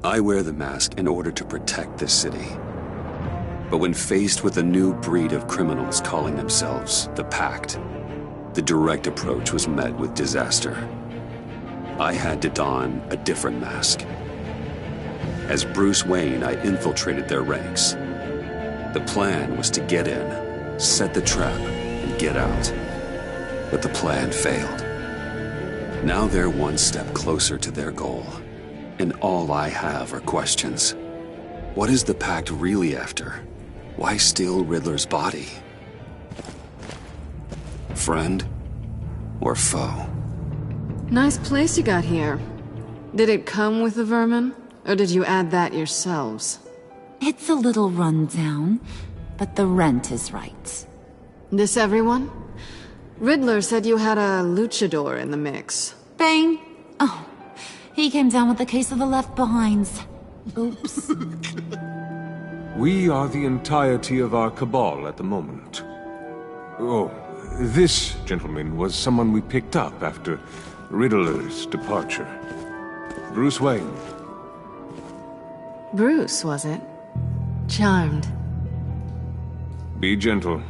I wear the mask in order to protect this city. But when faced with a new breed of criminals calling themselves the Pact, the direct approach was met with disaster. I had to don a different mask. As Bruce Wayne, I infiltrated their ranks. The plan was to get in, set the trap, and get out. But the plan failed. Now they're one step closer to their goal. And all I have are questions. What is the Pact really after? Why steal Riddler's body? Friend or foe? Nice place you got here. Did it come with the vermin? Or did you add that yourselves? It's a little run down, but the rent is right. This everyone? Riddler said you had a luchador in the mix. Bane? Oh, he came down with a case of the Left Behinds. Oops. We are the entirety of our cabal at the moment. Oh, this gentleman was someone we picked up after Riddler's departure. Bruce Wayne. Bruce, was it? Charmed. Be gentle.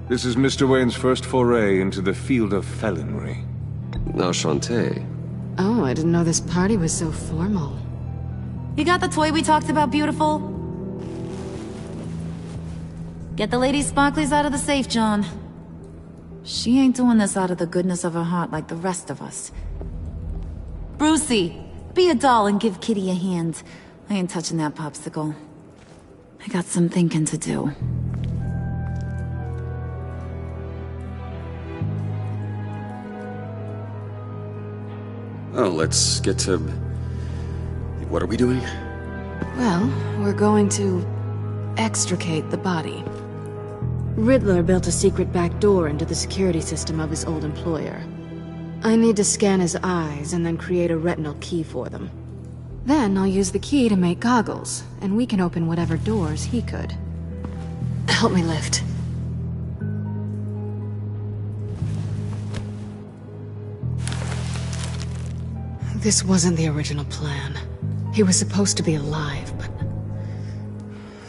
This is Mr. Wayne's first foray into the field of felonry. Enchanté. Oh, I didn't know this party was so formal. You got the toy we talked about, beautiful? Get the lady sparklies out of the safe, John. She ain't doing this out of the goodness of her heart like the rest of us. Brucey, be a doll and give Kitty a hand. I ain't touching that popsicle. I got some thinking to do. Oh, let's get to... What are we doing? Well, we're going to extricate the body. Riddler built a secret back door into the security system of his old employer. I need to scan his eyes and then create a retinal key for them. Then I'll use the key to make goggles, and we can open whatever doors he could. Help me lift. This wasn't the original plan. He was supposed to be alive, but...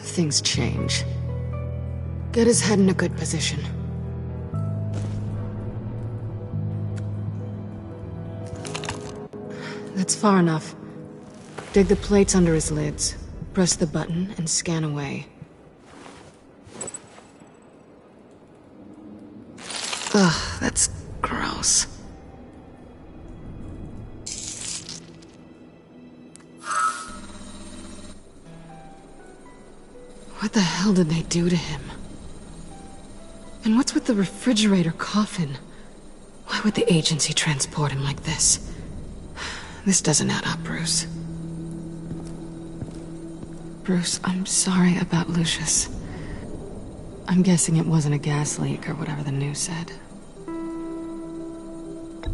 things change. Get his head in a good position. That's far enough. Dig the plates under his lids. Press the button and scan away. Ugh, that's gross. What the hell did they do to him? And what's with the refrigerator coffin? Why would the agency transport him like this? This doesn't add up, Bruce. Bruce, I'm sorry about Lucius. I'm guessing it wasn't a gas leak or whatever the news said.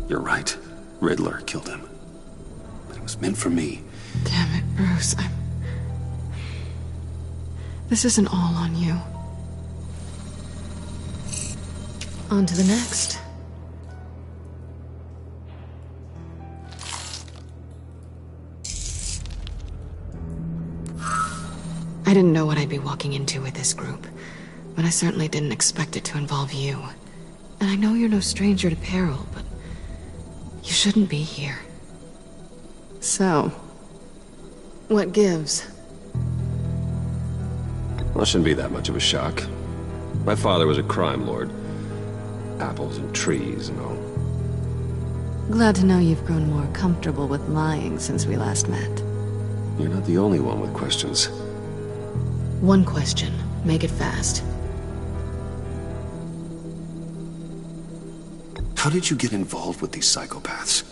You're right. Riddler killed him. But it was meant for me. Damn it, Bruce, This isn't all on you. On to the next. I didn't know what I'd be walking into with this group, but I certainly didn't expect it to involve you. And I know you're no stranger to peril, but you shouldn't be here. So, what gives? Well, it shouldn't be that much of a shock. My father was a crime lord. Apples and trees and all. Glad to know you've grown more comfortable with lying since we last met. You're not the only one with questions. One question. Make it fast. How did you get involved with these psychopaths?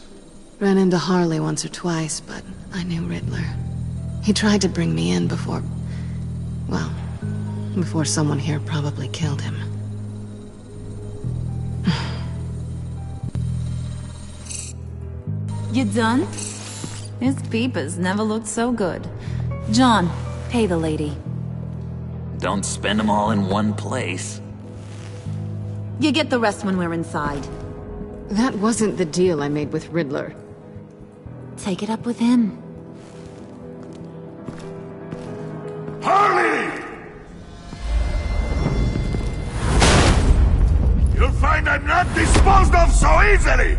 Ran into Harley once or twice, but I knew Riddler. He tried to bring me in before... well, before someone here probably killed him. You done? His peepers never looked so good. John, pay the lady. Don't spend them all in one place. You get the rest when we're inside. That wasn't the deal I made with Riddler. Take it up with him. Harley! You'll find I'm not disposed of so easily!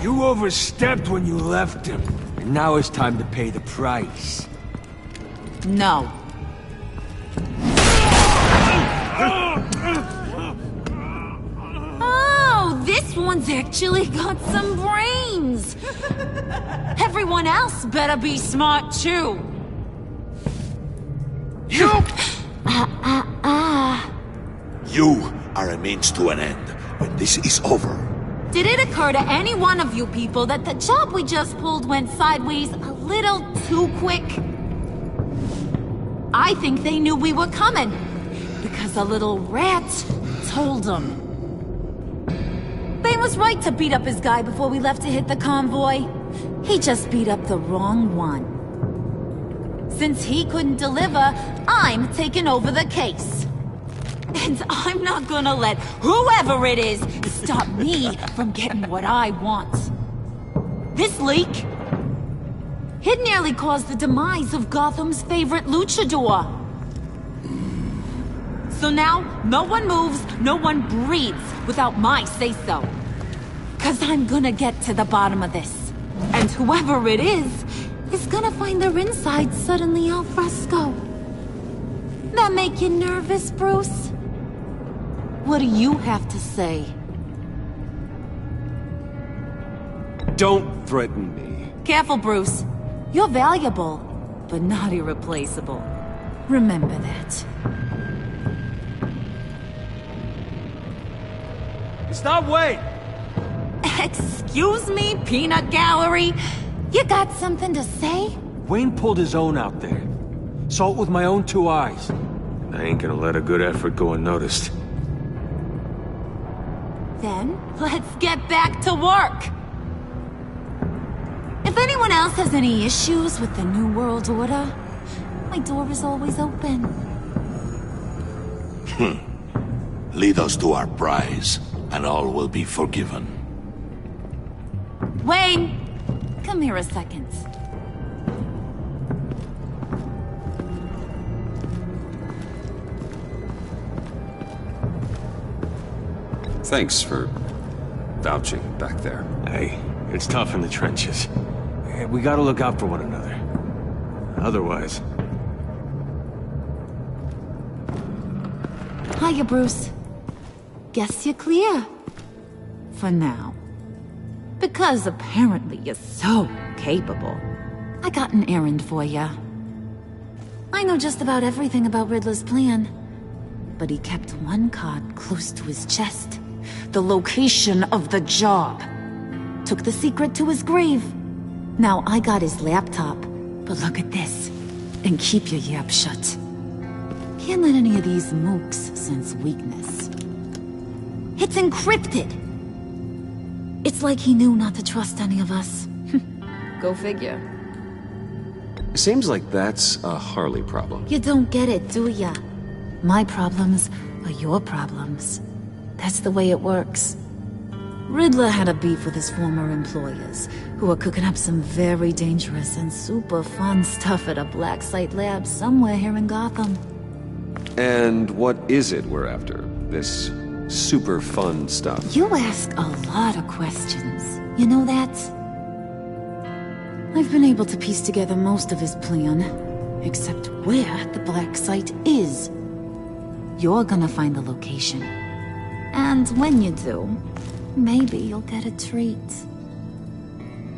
You overstepped when you left him, and now it's time to pay the price. No. Oh, this one's actually got some brains. Everyone else better be smart too. You! You are a means to an end. When this is over, Did it occur to any one of you people that the job we just pulled went sideways a little too quick? I think they knew we were coming, because a little rat told them. Bane was right to beat up his guy before we left to hit the convoy. He just beat up the wrong one. Since he couldn't deliver, I'm taking over the case. And I'm not gonna let whoever it is stop me from getting what I want. This leak, it nearly caused the demise of Gotham's favorite luchador. So now, no one moves, no one breathes without my say-so. 'Cause I'm gonna get to the bottom of this. And whoever it is gonna find their insides suddenly al fresco. That make you nervous, Bruce? What do you have to say? Don't threaten me. Careful, Bruce. You're valuable, but not irreplaceable. Remember that. Stop, wait! Excuse me, Peanut Gallery? You got something to say? Wayne pulled his own out there. Saw it with my own 2 eyes. I ain't gonna let a good effort go unnoticed. Then, let's get back to work! If anyone else has any issues with the New World Order, my door is always open. lead us to our prize, and all will be forgiven. Wayne! Come here a second. Thanks for vouching back there. Hey, it's tough in the trenches. We gotta look out for one another. Otherwise... Hiya, Bruce. Guess you're clear. For now. Because apparently you're so capable. I got an errand for ya. I know just about everything about Riddler's plan. But he kept one card close to his chest. The location of the job. Took the secret to his grave. Now I got his laptop. But look at this. And keep your yap shut. Can't let any of these mooks sense weakness. It's encrypted! It's like he knew not to trust any of us. Go figure. Seems like that's a Harley problem. You don't get it, do ya? My problems are your problems. That's the way it works. Riddler had a beef with his former employers, who were cooking up some very dangerous and super fun stuff at a black site lab somewhere here in Gotham. And what is it we're after? This super fun stuff? You ask a lot of questions. You know that? I've been able to piece together most of his plan, except where the black site is. You're gonna find the location. And when you do, maybe you'll get a treat.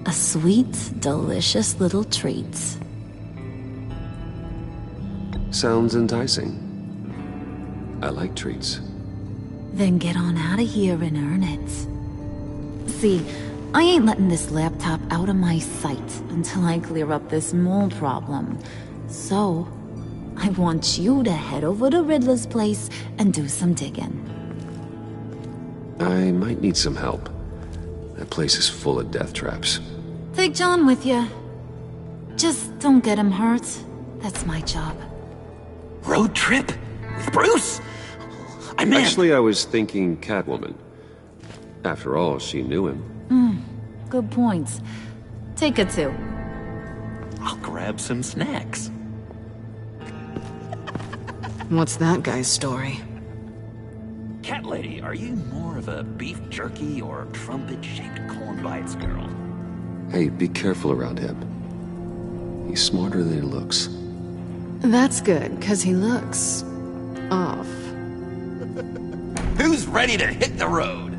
A sweet, delicious little treat. Sounds enticing. I like treats. Then get on out of here and earn it. See, I ain't letting this laptop out of my sight until I clear up this mole problem. So, I want you to head over to Riddler's place and do some digging. I might need some help. That place is full of death traps. Take John with you. Just don't get him hurt. That's my job. Road trip? With Bruce? I'm in. Actually, I was thinking Catwoman. After all, she knew him. Good points. Take her too. I'll grab some snacks. What's that guy's story? Cat lady, are you more of a beef jerky or trumpet-shaped corn bites girl? Hey, be careful around him. He's smarter than he looks. That's good, because he looks... off. Who's ready to hit the road?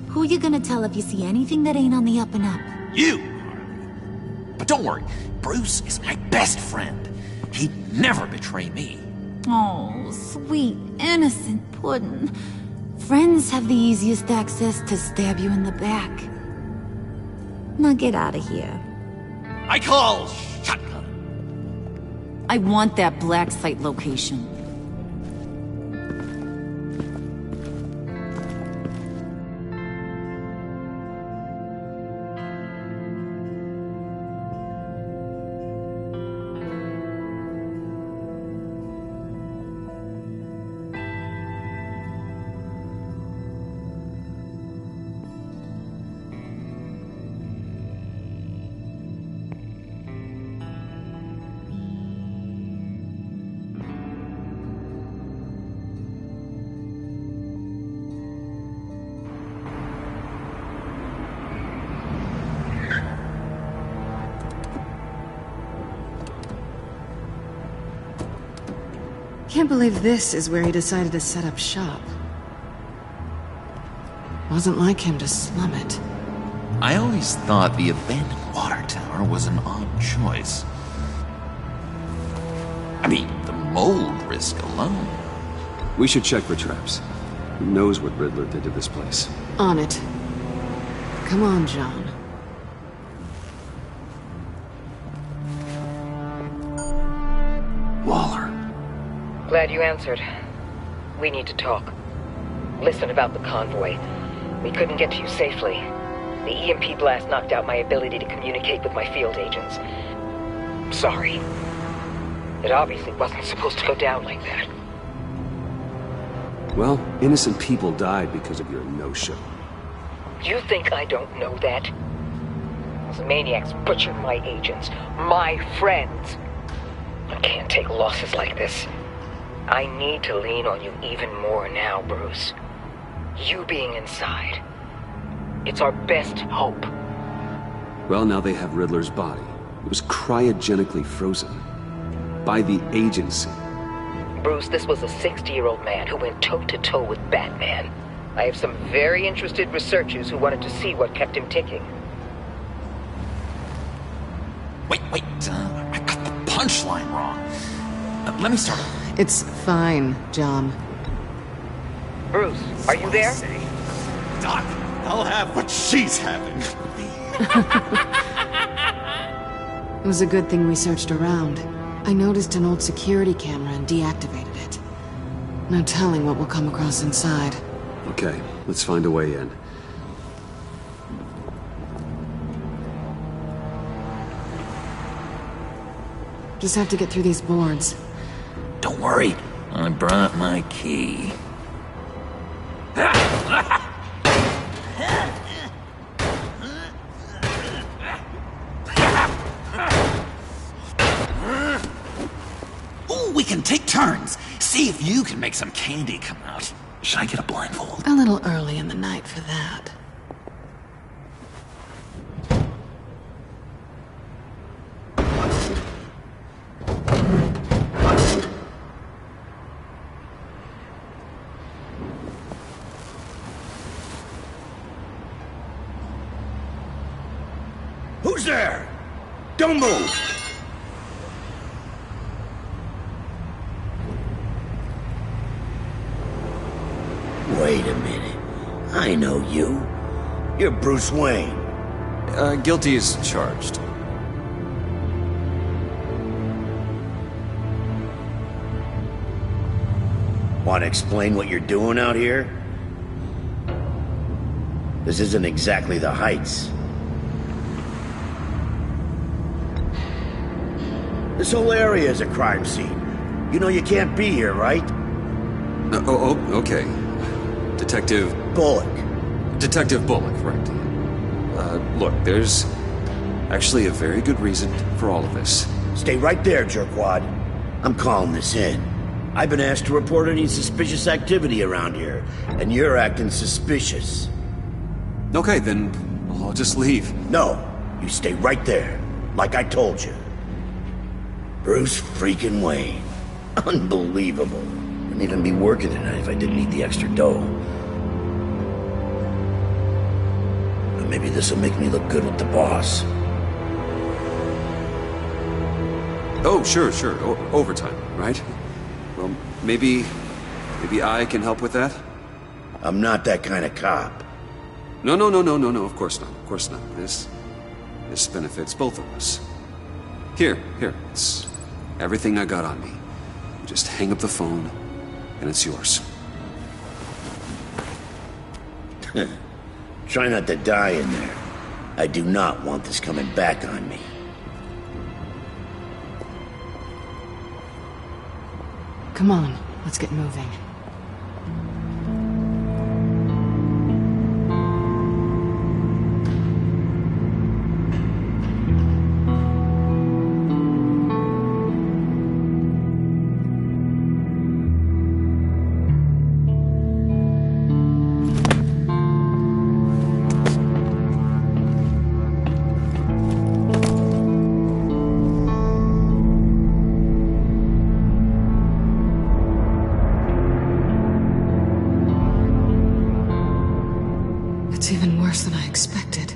Who you gonna tell if you see anything that ain't on the up and up? You! But don't worry, Bruce is my best friend. He'd never betray me. Oh, sweet, innocent Puddin'. Friends have the easiest access to stab you in the back. Now get out of here. I call shotgun. I want that black site location. Can't believe this is where he decided to set up shop. Wasn't like him to slum it. I always thought the abandoned water tower was an odd choice. I mean, the mold risk alone. We should check for traps. Who knows what Riddler did to this place? On it. Come on, John. Waller. Glad you answered. We need to talk. Listen about the convoy. We couldn't get to you safely. The EMP blast knocked out my ability to communicate with my field agents. Sorry. It obviously wasn't supposed to go down like that. Well, innocent people died because of your no-show. You think I don't know that? Those maniacs butchered my agents, my friends. I can't take losses like this. I need to lean on you even more now, Bruce. You being inside. It's our best hope. Well, now they have Riddler's body. It was cryogenically frozen. By the agency. Bruce, this was a 60-year-old man who went toe-to-toe with Batman. I have some very interested researchers who wanted to see what kept him ticking. Wait, I got the punchline wrong. Let me start over. It's fine, John. Bruce, are you there? Doc, I'll have what she's having. It was a good thing we searched around. I noticed an old security camera and deactivated it. No telling what we'll come across inside. Okay, let's find a way in. Just have to get through these boards. Don't worry, I brought my key. Ooh, we can take turns. See if you can make some candy come out. Should I get a blindfold? A little early in the night for that. Who's there? Don't move! Wait a minute. I know you. You're Bruce Wayne. Guilty as charged. Want to explain what you're doing out here? This isn't exactly the Heights. This whole area is a crime scene. You know you can't be here, right? Okay. Detective Bullock. Detective Bullock, right. Look, there's Actually, a very good reason for all of this. Stay right there, jerkwad. I'm calling this in. I've been asked to report any suspicious activity around here, and you're acting suspicious. Okay, then I'll just leave. No, you stay right there, like I told you. Bruce freaking Wayne. Unbelievable. Wouldn't even be working tonight if I didn't need the extra dough. But maybe this'll make me look good with the boss. Oh, sure. Overtime, right? Well, maybe I can help with that? I'm not that kind of cop. No, of course not. This benefits both of us. Here, it's everything I got on me. You just hang up the phone, and it's yours. Try not to die in there. I do not want this coming back on me. Come on, let's get moving. It's even worse than I expected.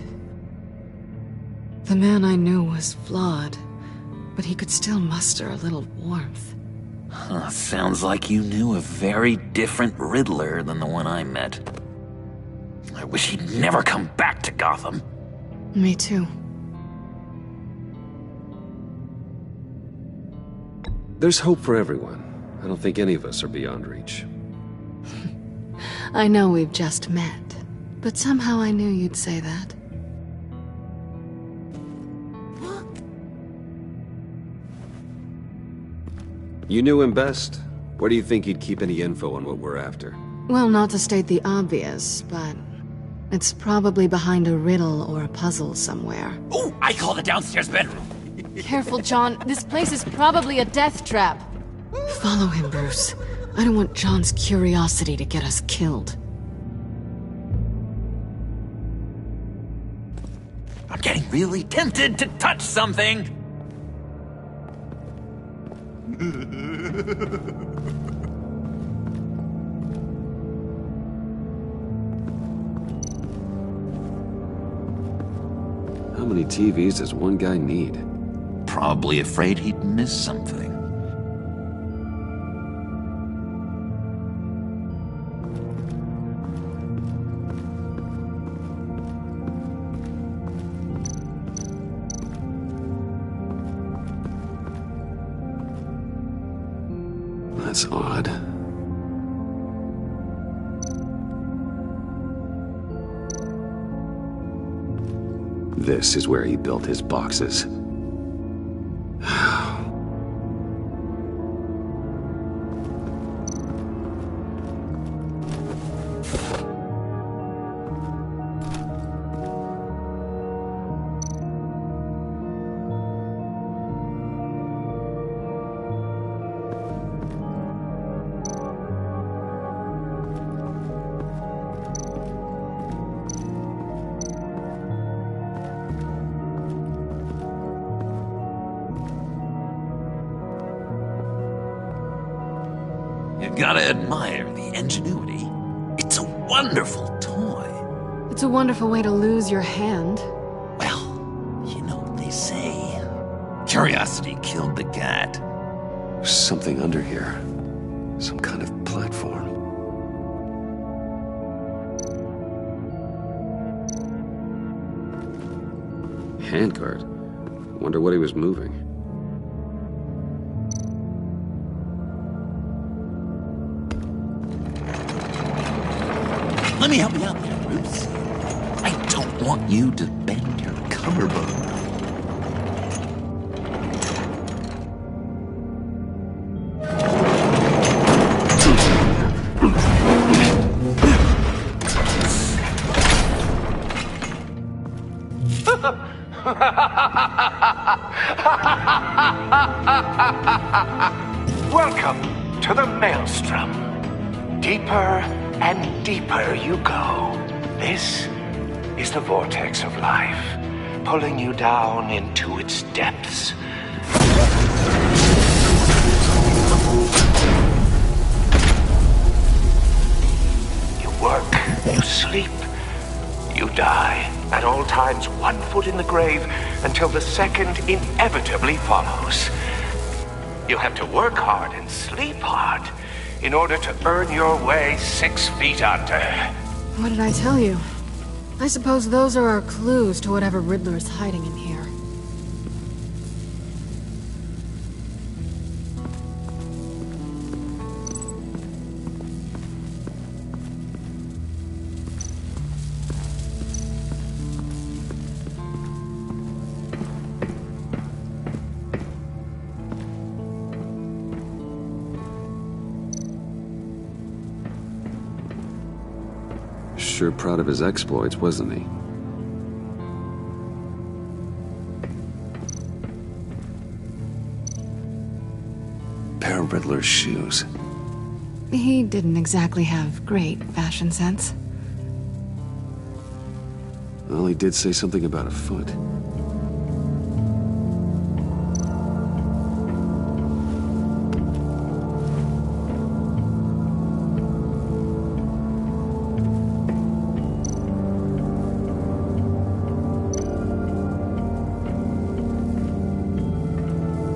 The man I knew was flawed, but he could still muster a little warmth. Huh, sounds like you knew a very different Riddler than the one I met. I wish he'd never come back to Gotham. Me too. There's hope for everyone. I don't think any of us are beyond reach. I know we've just met, but somehow I knew you'd say that. You knew him best. Where do you think he'd keep any info on what we're after? Well, not to state the obvious, but it's probably behind a riddle or a puzzle somewhere. Oh, I call the downstairs bedroom. Careful, John. This place is probably a death trap. Follow him, Bruce. I don't want John's curiosity to get us killed. I'm getting really tempted to touch something. How many TVs does one guy need? Probably afraid he'd miss something. That's odd. This is where he built his boxes. You gotta admire the ingenuity. It's a wonderful toy. It's a wonderful way to lose your hand. Well, you know what they say. Curiosity killed the cat. There's something under here. Some kind of platform. Handcart. Wonder what he was moving. Let me help you out there, Bruce. I don't want you to bend your collarbone. Welcome to the Maelstrom. Deeper and deeper you go. This is the vortex of life, pulling you down into its depths. You work, you sleep, you die. At all times, 1 foot in the grave until the second inevitably follows. You'll have to work hard and sleep hard in order to earn your way 6 feet under. What did I tell you? I suppose those are our clues to whatever Riddler is hiding in here. Sure proud of his exploits, wasn't he? Pair of Riddler's shoes. He didn't exactly have great fashion sense. Well, he did say something about a foot.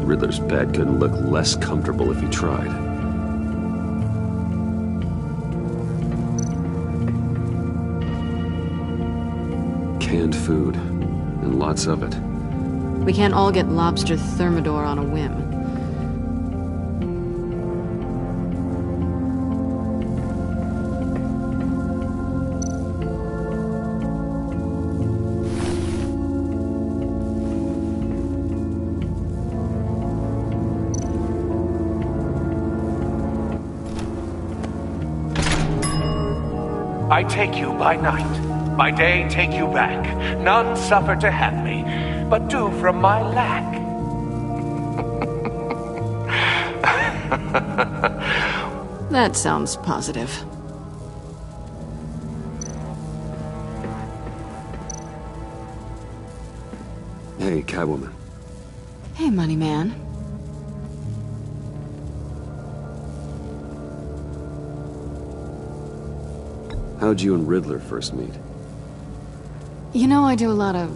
Riddler's bed couldn't look less comfortable if he tried. Canned food, and lots of it. We can't all get lobster thermidor on a whim. I take you by night, by day take you back. None suffer to have me, but do from my lack. That sounds positive. Hey, Catwoman. Hey, Money Man. How'd you and Riddler first meet? You know, I do a lot of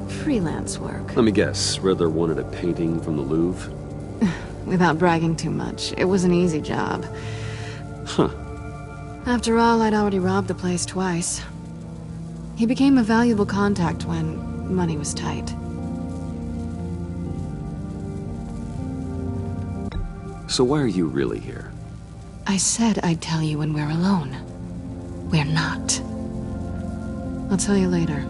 freelance work. Let me guess, Riddler wanted a painting from the Louvre? Without bragging too much, it was an easy job. Huh. After all, I'd already robbed the place twice. He became a valuable contact when money was tight. So why are you really here? I said I'd tell you when we're alone. We're not. I'll tell you later.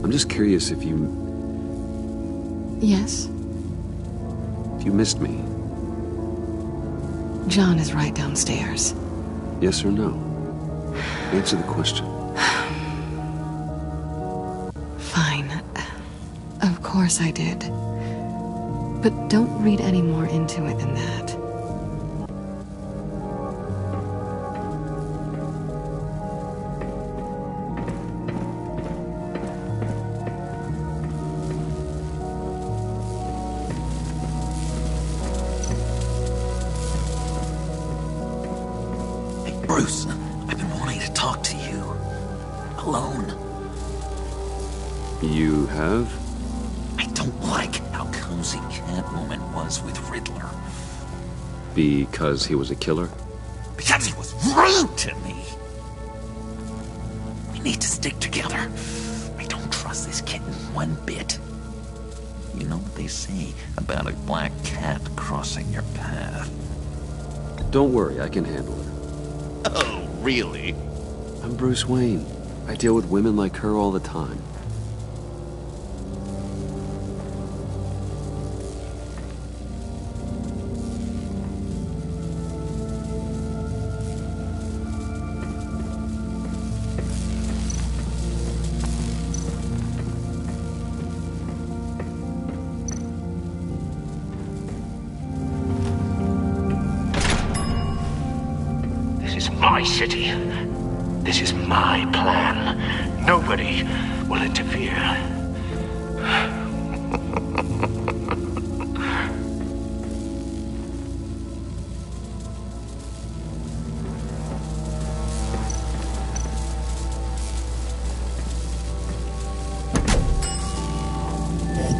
I'm just curious if you... Yes? If you missed me. John is right downstairs. Yes or no? Answer the question. Fine. Of course I did. But don't read any more into it than that. Bruce, I've been wanting to talk to you. Alone. You have? I don't like how cozy Catwoman was with Riddler. Because he was a killer? Because he was rude to me. We need to stick together. I don't trust this kitten one bit. You know what they say about a black cat crossing your path? Don't worry, I can handle her. Oh, really? I'm Bruce Wayne. I deal with women like her all the time. my city. This is my plan. Nobody will interfere.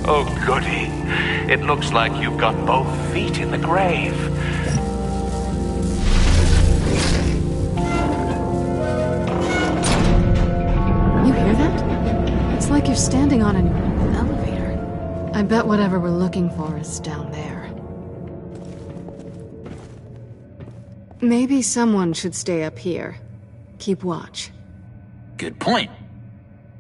Oh, goody. It looks like you've got both feet in the grave. You hear that? It's like you're standing on an elevator. I bet whatever we're looking for is down there. Maybe someone should stay up here. Keep watch. Good point.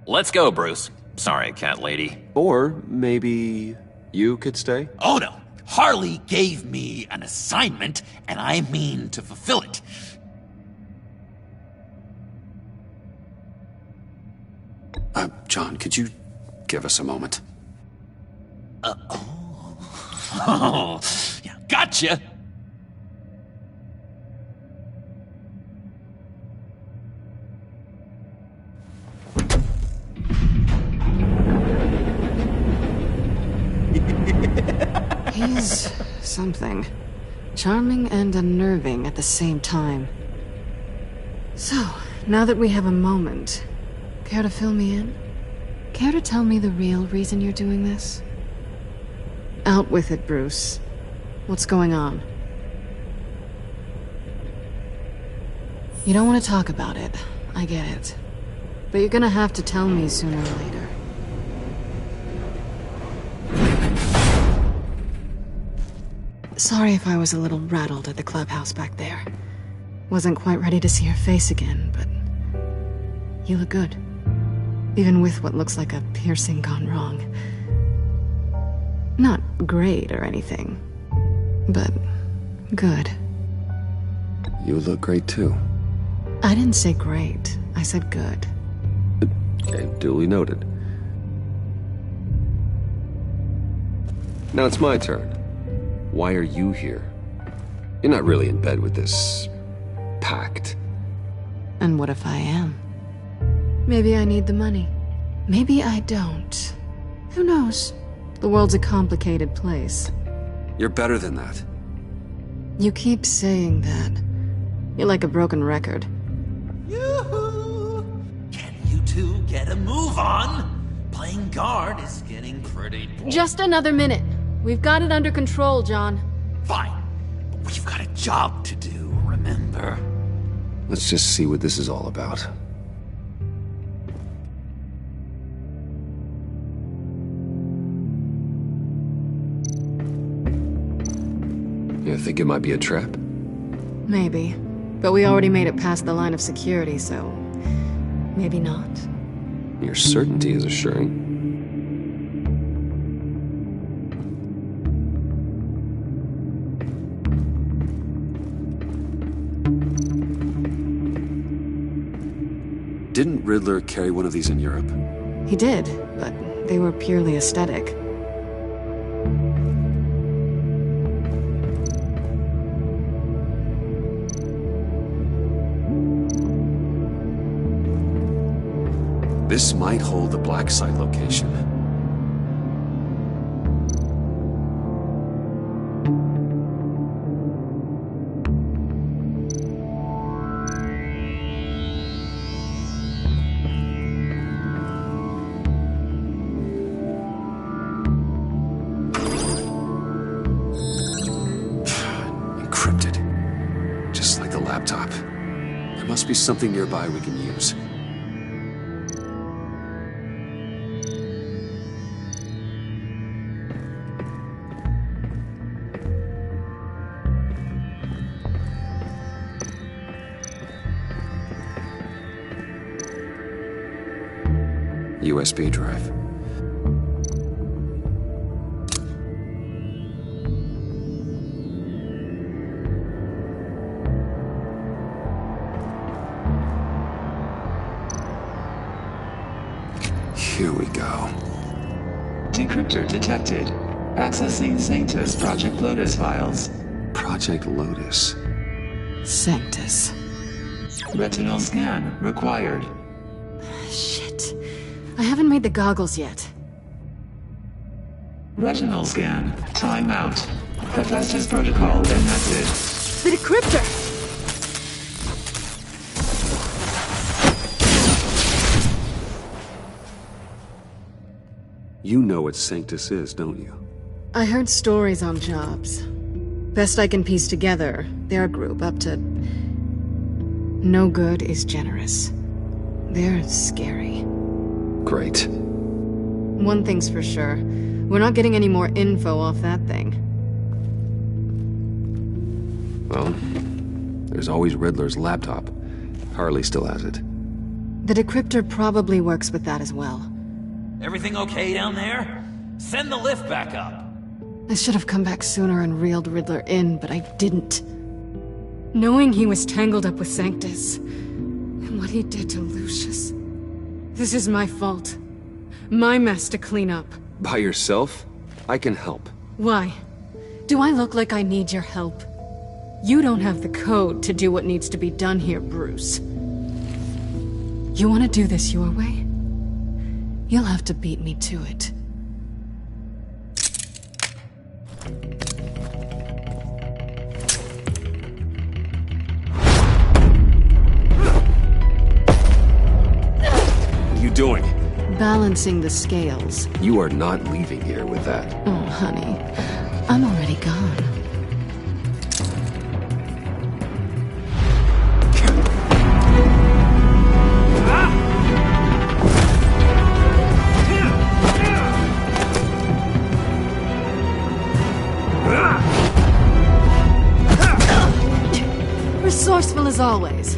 Let's go, Bruce. Sorry, cat lady. Or maybe you could stay? Oh no! Harley gave me an assignment, and I mean to fulfill it. John, could you give us a moment? Oh, yeah, gotcha! He's something. Charming and unnerving at the same time. So, now that we have a moment, care to fill me in? Care to tell me the real reason you're doing this? Out with it, Bruce. What's going on? You don't want to talk about it. I get it. But you're gonna have to tell me sooner or later. Sorry if I was a little rattled at the clubhouse back there. Wasn't quite ready to see your face again, but you look good. Even with what looks like a piercing gone wrong. Not great or anything, but good. You look great too. I didn't say great. I said good. Okay, duly noted. Now it's my turn. Why are you here? You're not really in bed with this pact. And what if I am? Maybe I need the money. Maybe I don't. Who knows? The world's a complicated place. You're better than that. You keep saying that. You're like a broken record. Yoo-hoo! Can you two get a move on? Playing guard is getting pretty boring. Just another minute. We've got it under control, John. Fine. But we've got a job to do, remember? Let's just see what this is all about. You think it might be a trap? Maybe. But we already made it past the line of security, so... maybe not. Your certainty is assuring. Didn't Riddler carry one of these in Europe? He did, but they were purely aesthetic. This might hold the black site location. Encrypted. Just like the laptop. There must be something nearby we can use. USB drive. Here we go. Decryptor detected. Accessing Sanctus Project Lotus files. Project Lotus. Sanctus. Retinal scan required. Shit. I haven't made the goggles yet. Retinal scan. Timeout. Hephaestus protocol enacted. The decryptor! You know what Sanctus is, don't you? I heard stories on jobs. Best I can piece together, their group up to... No good is generous. They're scary. Great. One thing's for sure. We're not getting any more info off that thing. Well, there's always Riddler's laptop. Harley still has it. The decryptor probably works with that as well. Everything okay down there? Send the lift back up. I should have come back sooner and reeled Riddler in, but I didn't. Knowing he was tangled up with Sanctus, and what he did to Lucius. This is my fault. My mess to clean up. By yourself? I can help. Why? Do I look like I need your help? You don't have the code to do what needs to be done here, Bruce. You want to do this your way? You'll have to beat me to it. What are you doing? Balancing the scales. You are not leaving here with that. Oh, honey. I'm already gone. Resourceful as always.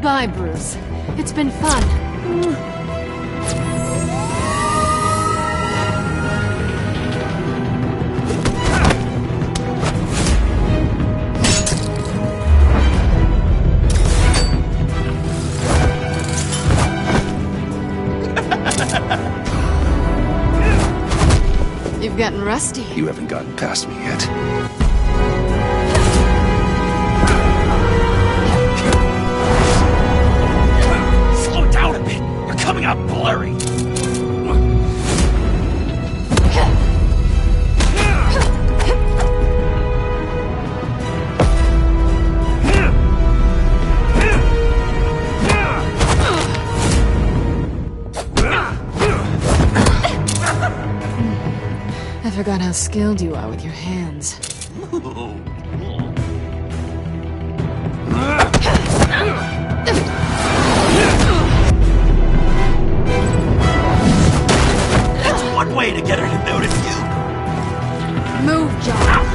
Bye, Bruce. It's been fun. You've gotten rusty. You haven't gotten past me yet. Slow down a bit. You're coming out blurry. I forgot how skilled you are with your hands. That's one way to get her to notice you. Move, John.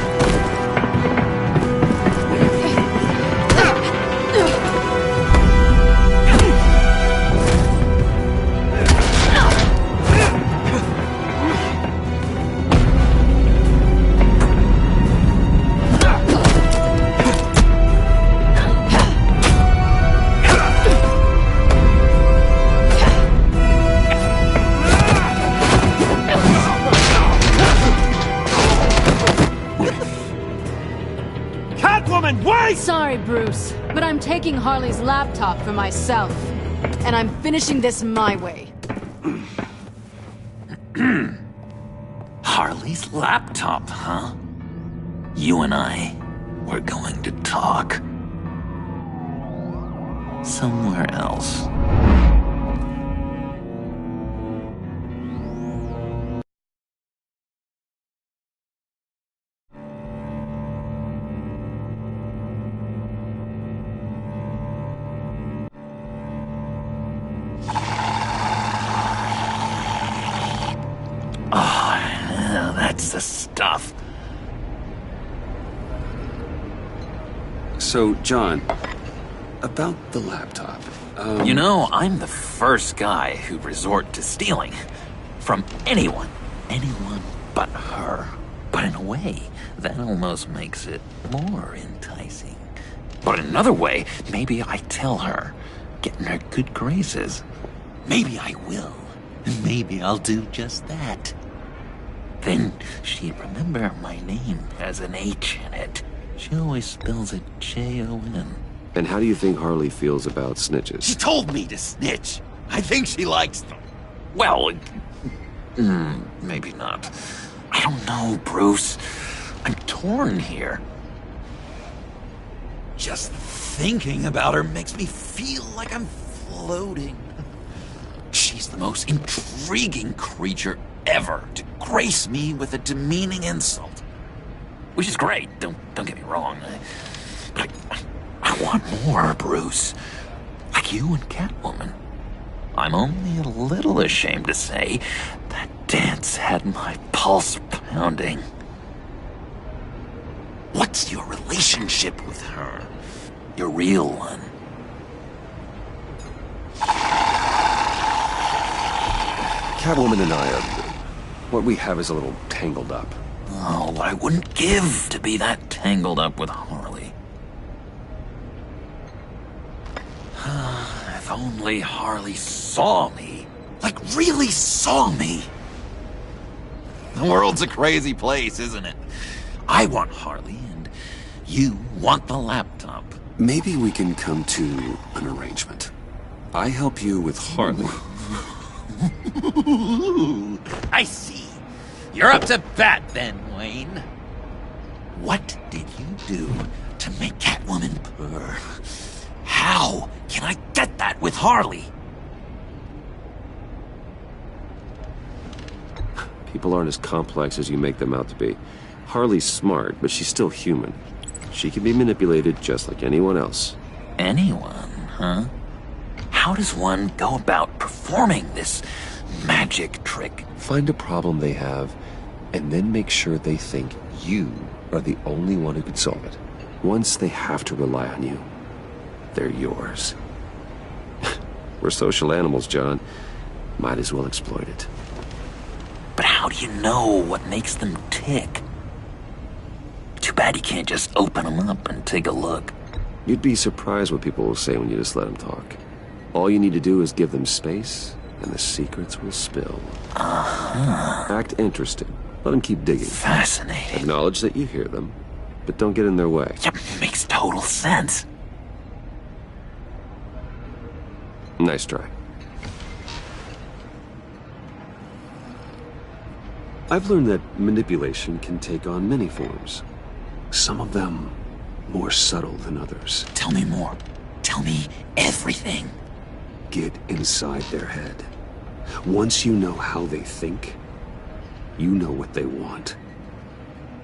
Sorry, Bruce, but I'm taking Harley's laptop for myself. And I'm finishing this my way. Harley's laptop, huh? You and I, we're going to talk. Somewhere else. That's the stuff. So, John, about the laptop. You know, I'm the first guy who'd resort to stealing. From anyone. Anyone but her. But in a way, that almost makes it more enticing. But in another way, maybe I tell her, get in her good graces. Maybe I will. maybe I'll do just that. Then she'd remember my name has an H in it. She always spells it Jon. And how do you think Harley feels about snitches? She told me to snitch. I think she likes them. Well, maybe not. I don't know, Bruce. I'm torn here. Just thinking about her makes me feel like I'm floating. She's the most intriguing creature ever to grace me with a demeaning insult. Which is great, don't get me wrong. But I want more, Bruce. Like you and Catwoman. I'm only a little ashamed to say that dance had my pulse pounding. What's your relationship with her? Your real one? Catwoman and I are... what we have is a little tangled up. Oh, I wouldn't give to be that tangled up with Harley. If only Harley saw me. Like, really saw me. The world's a crazy place, isn't it? I want Harley, and you want the laptop. Maybe we can come to an arrangement. I help you with Harley. I see. You're up to bat then, Wayne. What did you do to make Catwoman purr? How can I get that with Harley? People aren't as complex as you make them out to be. Harley's smart, but she's still human. She can be manipulated just like anyone else. Anyone, huh? How does one go about performing this magic trick? Find a problem they have, and then make sure they think you are the only one who could solve it. Once they have to rely on you, they're yours. We're social animals, John. Might as well exploit it. But how do you know what makes them tick? Too bad you can't just open them up and take a look. You'd be surprised what people will say when you just let them talk. All you need to do is give them space, and the secrets will spill. Act interested. Let them keep digging. Fascinating. Acknowledge that you hear them, but don't get in their way. Yeah, makes total sense. Nice try. I've learned that manipulation can take on many forms. Some of them more subtle than others. Tell me more. Tell me everything. Get inside their head. Once you know how they think, you know what they want.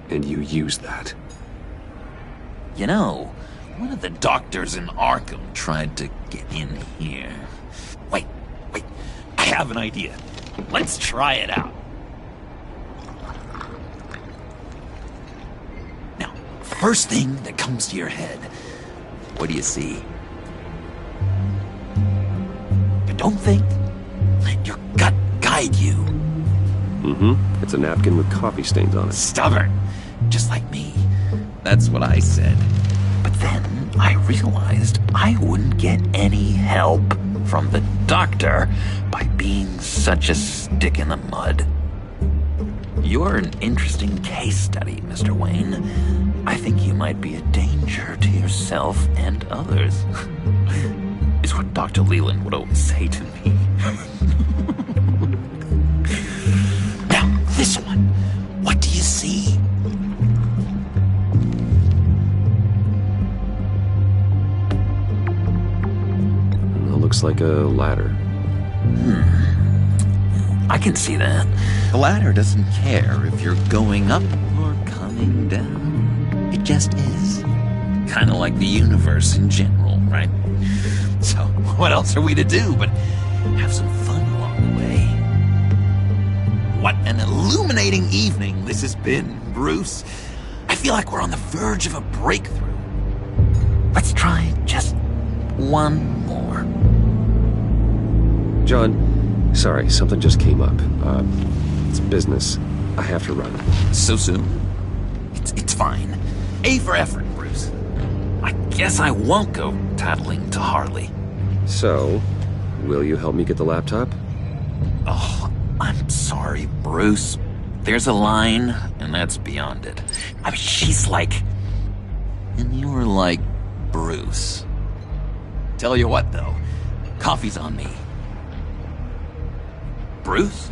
And you use that. You know, one of the doctors in Arkham tried to get in here. Wait. I have an idea. Let's try it out. Now, first thing that comes to your head, what do you see? But don't think. Let your gut guide you. It's a napkin with coffee stains on it. Stubborn. Just like me. That's what I said. But then I realized I wouldn't get any help from the doctor by being such a stick in the mud. You're an interesting case study, Mr. Wayne. I think you might be a danger to yourself and others. Is what Dr. Leland would always say to me. Now, this one. What do you see? Looks like a ladder. I can see that. The ladder doesn't care if you're going up or coming down. It just is. Kind of like the universe in general, right? So, what else are we to do but have some fun along the way? What an illuminating evening this has been, Bruce. I feel like we're on the verge of a breakthrough. Let's try just one more. John, sorry, something just came up. It's business. I have to run. So soon? It's fine. A for effort, Bruce. I guess I won't go tattling to Harley. So, will you help me get the laptop? Oh, I'm sorry, Bruce. There's a line, and that's beyond it. I mean, she's like... And you're like Bruce. Tell you what, though. Coffee's on me. Bruce?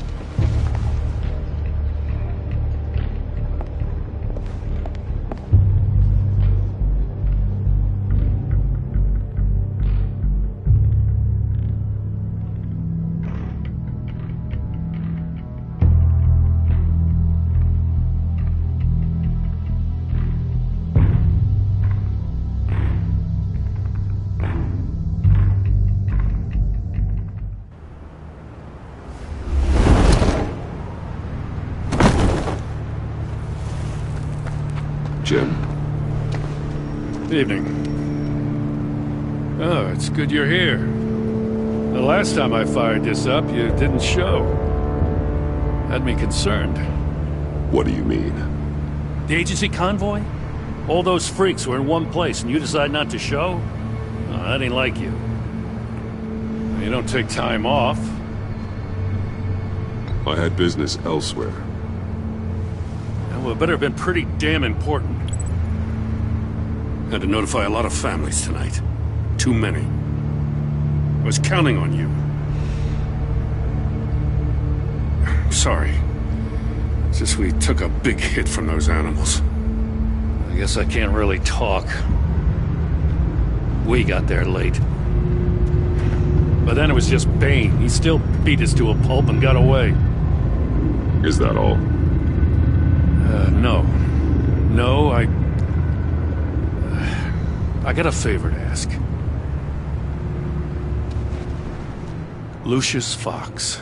Jim. Evening. Oh, it's good you're here. The last time I fired this up, you didn't show. Had me concerned. What do you mean? The agency convoy? All those freaks were in one place and you decide not to show? Oh, that ain't like you. You don't take time off. I had business elsewhere. Well, it better have been pretty damn important. Had to notify a lot of families tonight. Too many. I was counting on you. Sorry. It's just we took a big hit from those animals. I guess I can't really talk. We got there late. But then it was just Bane. He still beat us to a pulp and got away. Is that all? No. No, I got a favor to ask. Lucius Fox.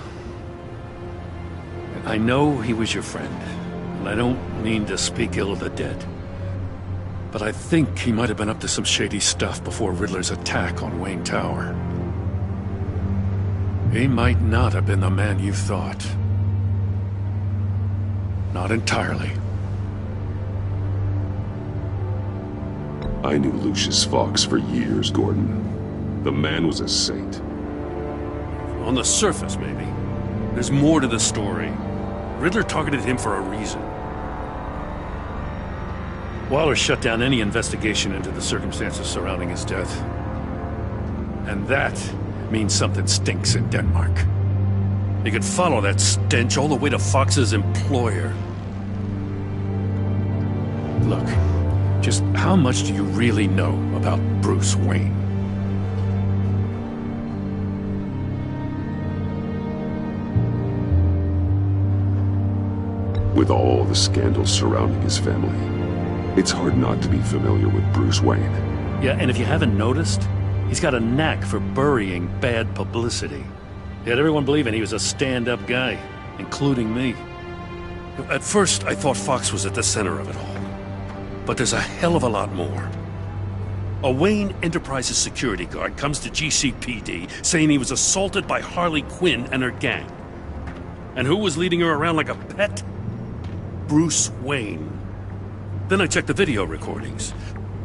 I know he was your friend, and I don't mean to speak ill of the dead. But I think he might have been up to some shady stuff before Riddler's attack on Wayne Tower. He might not have been the man you thought. Not entirely. I knew Lucius Fox for years, Gordon. The man was a saint. On the surface, maybe. There's more to the story. Riddler targeted him for a reason. Waller shut down any investigation into the circumstances surrounding his death. And that means something stinks in Denmark. You could follow that stench all the way to Fox's employer. Look, just how much do you really know about Bruce Wayne? With all the scandals surrounding his family, it's hard not to be familiar with Bruce Wayne. Yeah, and if you haven't noticed, he's got a knack for burying bad publicity. He had everyone believing he was a stand-up guy, including me. At first, I thought Fox was at the center of it all. But there's a hell of a lot more. A Wayne Enterprises security guard comes to GCPD saying he was assaulted by Harley Quinn and her gang. And who was leading her around like a pet? Bruce Wayne. Then I checked the video recordings.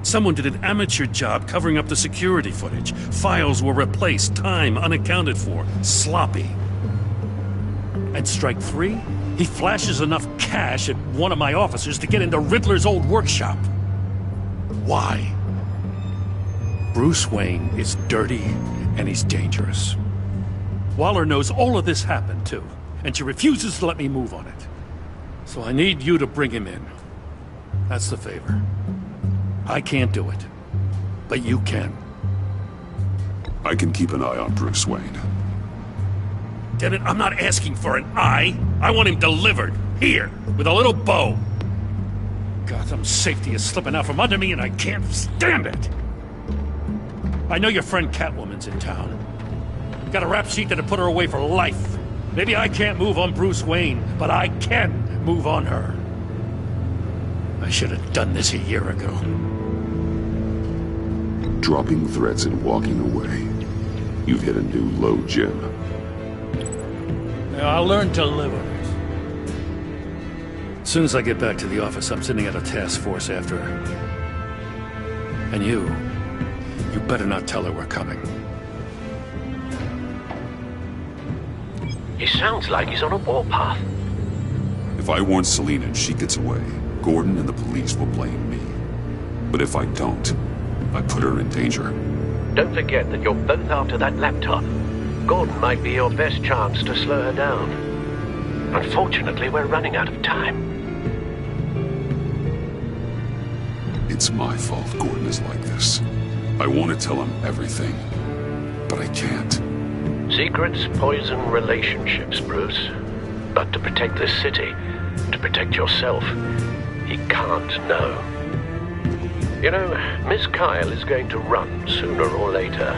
Someone did an amateur job covering up the security footage. Files were replaced, time unaccounted for, sloppy. And strike three? He flashes enough cash at one of my officers to get into Riddler's old workshop. Why? Bruce Wayne is dirty and he's dangerous. Waller knows all of this happened too, and she refuses to let me move on it. So I need you to bring him in. That's the favor. I can't do it, but you can. I can keep an eye on Bruce Wayne. Damn it, I'm not asking for an eye. I want him delivered. Here, with a little bow. Gotham's safety is slipping out from under me and I can't stand it. I know your friend Catwoman's in town. Got a rap sheet that'd put her away for life. Maybe I can't move on Bruce Wayne, but I can move on her. I should have done this a year ago. Dropping threats and walking away. You've hit a new low, Jim. I'll learn to live with it. As soon as I get back to the office, I'm sending out a task force after her. And you better not tell her we're coming. He sounds like he's on a warpath. If I warn Selina and she gets away, Gordon and the police will blame me. But if I don't, I put her in danger. Don't forget that you're both after that laptop. Gordon might be your best chance to slow her down. Unfortunately, we're running out of time. It's my fault Gordon is like this. I want to tell him everything, but I can't. Secrets poison relationships, Bruce. But to protect this city, to protect yourself, he can't know. You know, Miss Kyle is going to run sooner or later.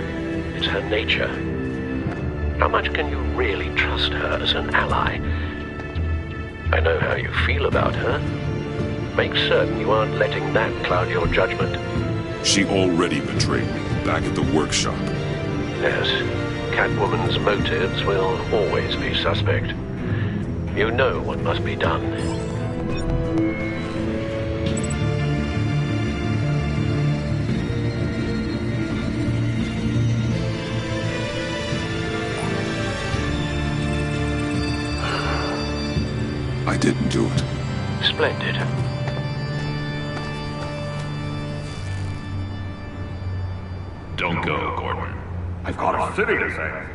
It's her nature. How much can you really trust her as an ally? I know how you feel about her. Make certain you aren't letting that cloud your judgment. She already betrayed me back at the workshop. Yes, Catwoman's motives will always be suspect. You know what must be done. I didn't do it. Splendid. Don't go, Gordon. I've got a city to save.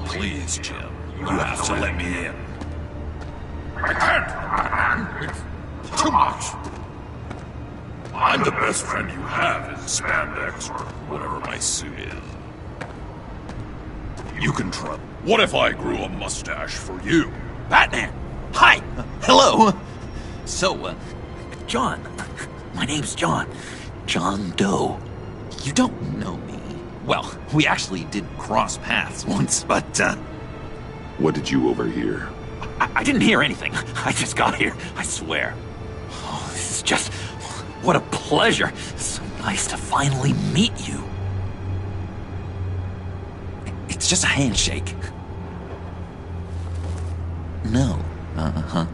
Please, Jim. You have to let me in. I can't. It's too much. I'm the best friend you have in spandex or whatever my suit is. You can trust. What if I grew a mustache for you? Batman! Hi! Hello! So, John. My name's John. John Doe. You don't know me. Well, we actually did cross paths once, but, What did you overhear? I didn't hear anything. I just got here, I swear. Oh, this is just... What a pleasure. So nice to finally meet you. It's just a handshake. No. Uh-huh.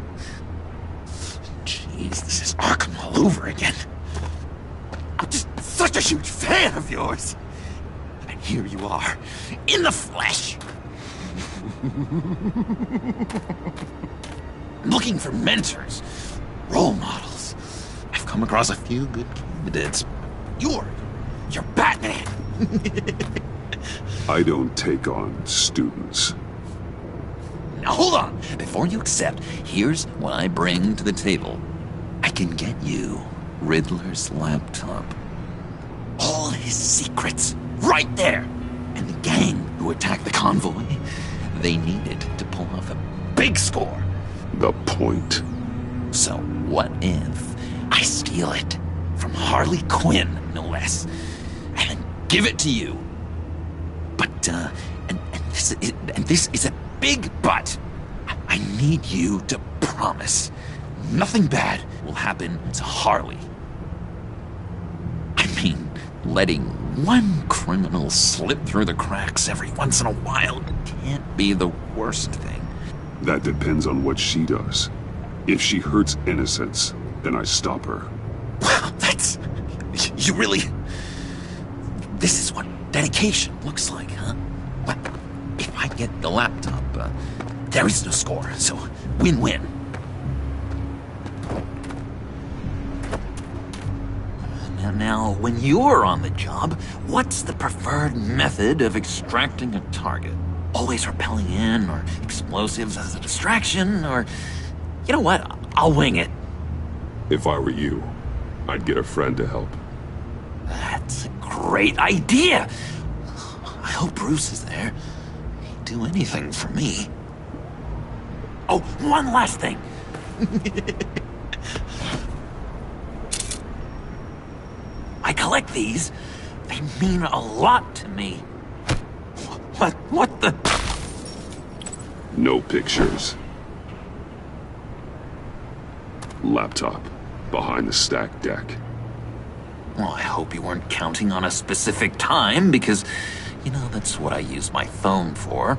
Jeez, this is Arkham all over again. I'm just such a huge fan of yours. And here you are, in the flesh. Looking for mentors, role models. I've come across a few good candidates. You're Batman. I don't take on students. Now hold on. Before you accept, here's what I bring to the table. I can get you Riddler's laptop. All his secrets, right there. And the gang who attacked the convoy, they needed to pull off a big score. The point. So what if I steal it from Harley Quinn, no less, and then give it to you? But, and this is a big but. I need you to promise nothing bad will happen to Harley. I mean, letting one criminal slip through the cracks every once in a while can't be the worst thing. That depends on what she does. If she hurts innocents, then I stop her. Wow, that's... You really... This is what dedication looks like, huh? Well, if I get the laptop, there is no score, so win-win. Now, when you're on the job, what's the preferred method of extracting a target? Always rappelling in, or explosives as a distraction, or... You know what? I'll wing it. If I were you, I'd get a friend to help. That's a great idea! I hope Bruce is there. He'd do anything for me. Oh, one last thing. I collect these. They mean a lot to me. What the... No pictures. Laptop. Behind the stacked deck. Well, I hope you weren't counting on a specific time, because, you know, that's what I use my phone for.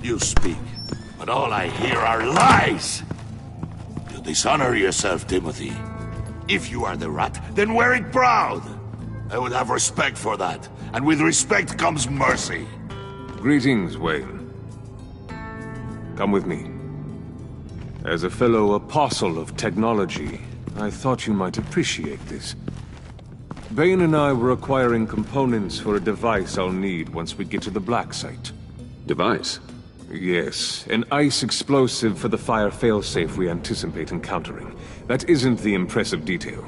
You speak, but all I hear are lies! You dishonor yourself, Timothy. If you are the rat, then wear it proud! I would have respect for that, and with respect comes mercy. Greetings, Wayne. Come with me. As a fellow apostle of technology, I thought you might appreciate this. Bane and I were acquiring components for a device I'll need once we get to the Black Site. Device? Yes, an ice explosive for the fire failsafe we anticipate encountering. That isn't the impressive detail.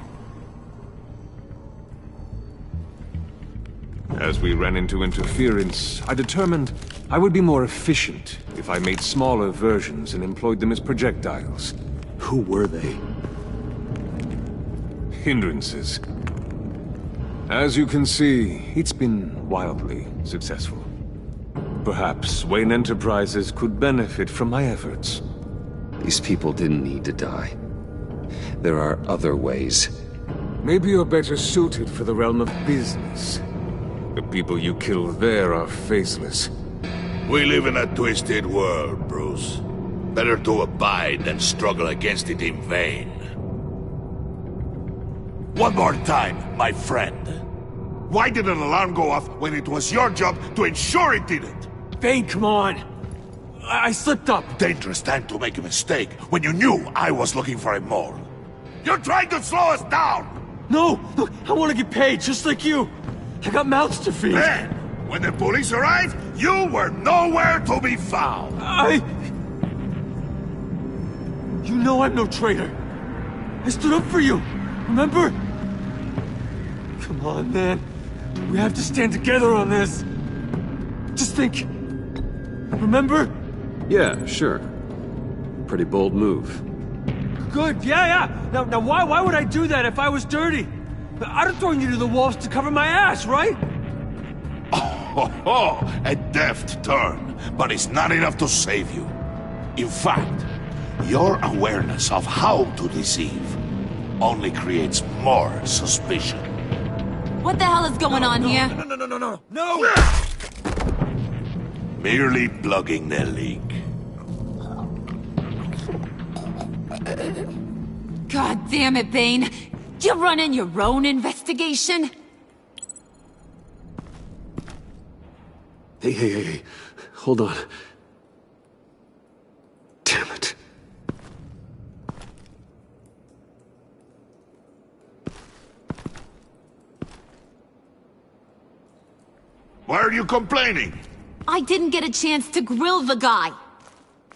As we ran into interference, I determined I would be more efficient if I made smaller versions and employed them as projectiles. Who were they? Hindrances. As you can see, it's been wildly successful. Perhaps Wayne Enterprises could benefit from my efforts. These people didn't need to die. There are other ways. Maybe you're better suited for the realm of business. The people you kill there are faceless. We live in a twisted world, Bruce. Better to abide than struggle against it in vain. One more time, my friend. Why did an alarm go off when it was your job to ensure it didn't? Bane, come on! I slipped up! Dangerous time to make a mistake when you knew I was looking for a mole. You're trying to slow us down! No! Look, I want to get paid, just like you! I got mouths to feed! Then, when the police arrived, you were nowhere to be found! You know I'm no traitor! I stood up for you, remember? Come on, man. We have to stand together on this. Just think. Remember? Yeah, sure. Pretty bold move. Good, yeah. Now why would I do that if I was dirty? I'd have thrown you to the wolves to cover my ass, right? Oh, a deft turn, but it's not enough to save you. In fact, your awareness of how to deceive only creates more suspicion. What the hell is going on here? No! Merely plugging the leak. God damn it, Bane. You running your own investigation? Hey. Hold on. Damn it. Why are you complaining? I didn't get a chance to grill the guy.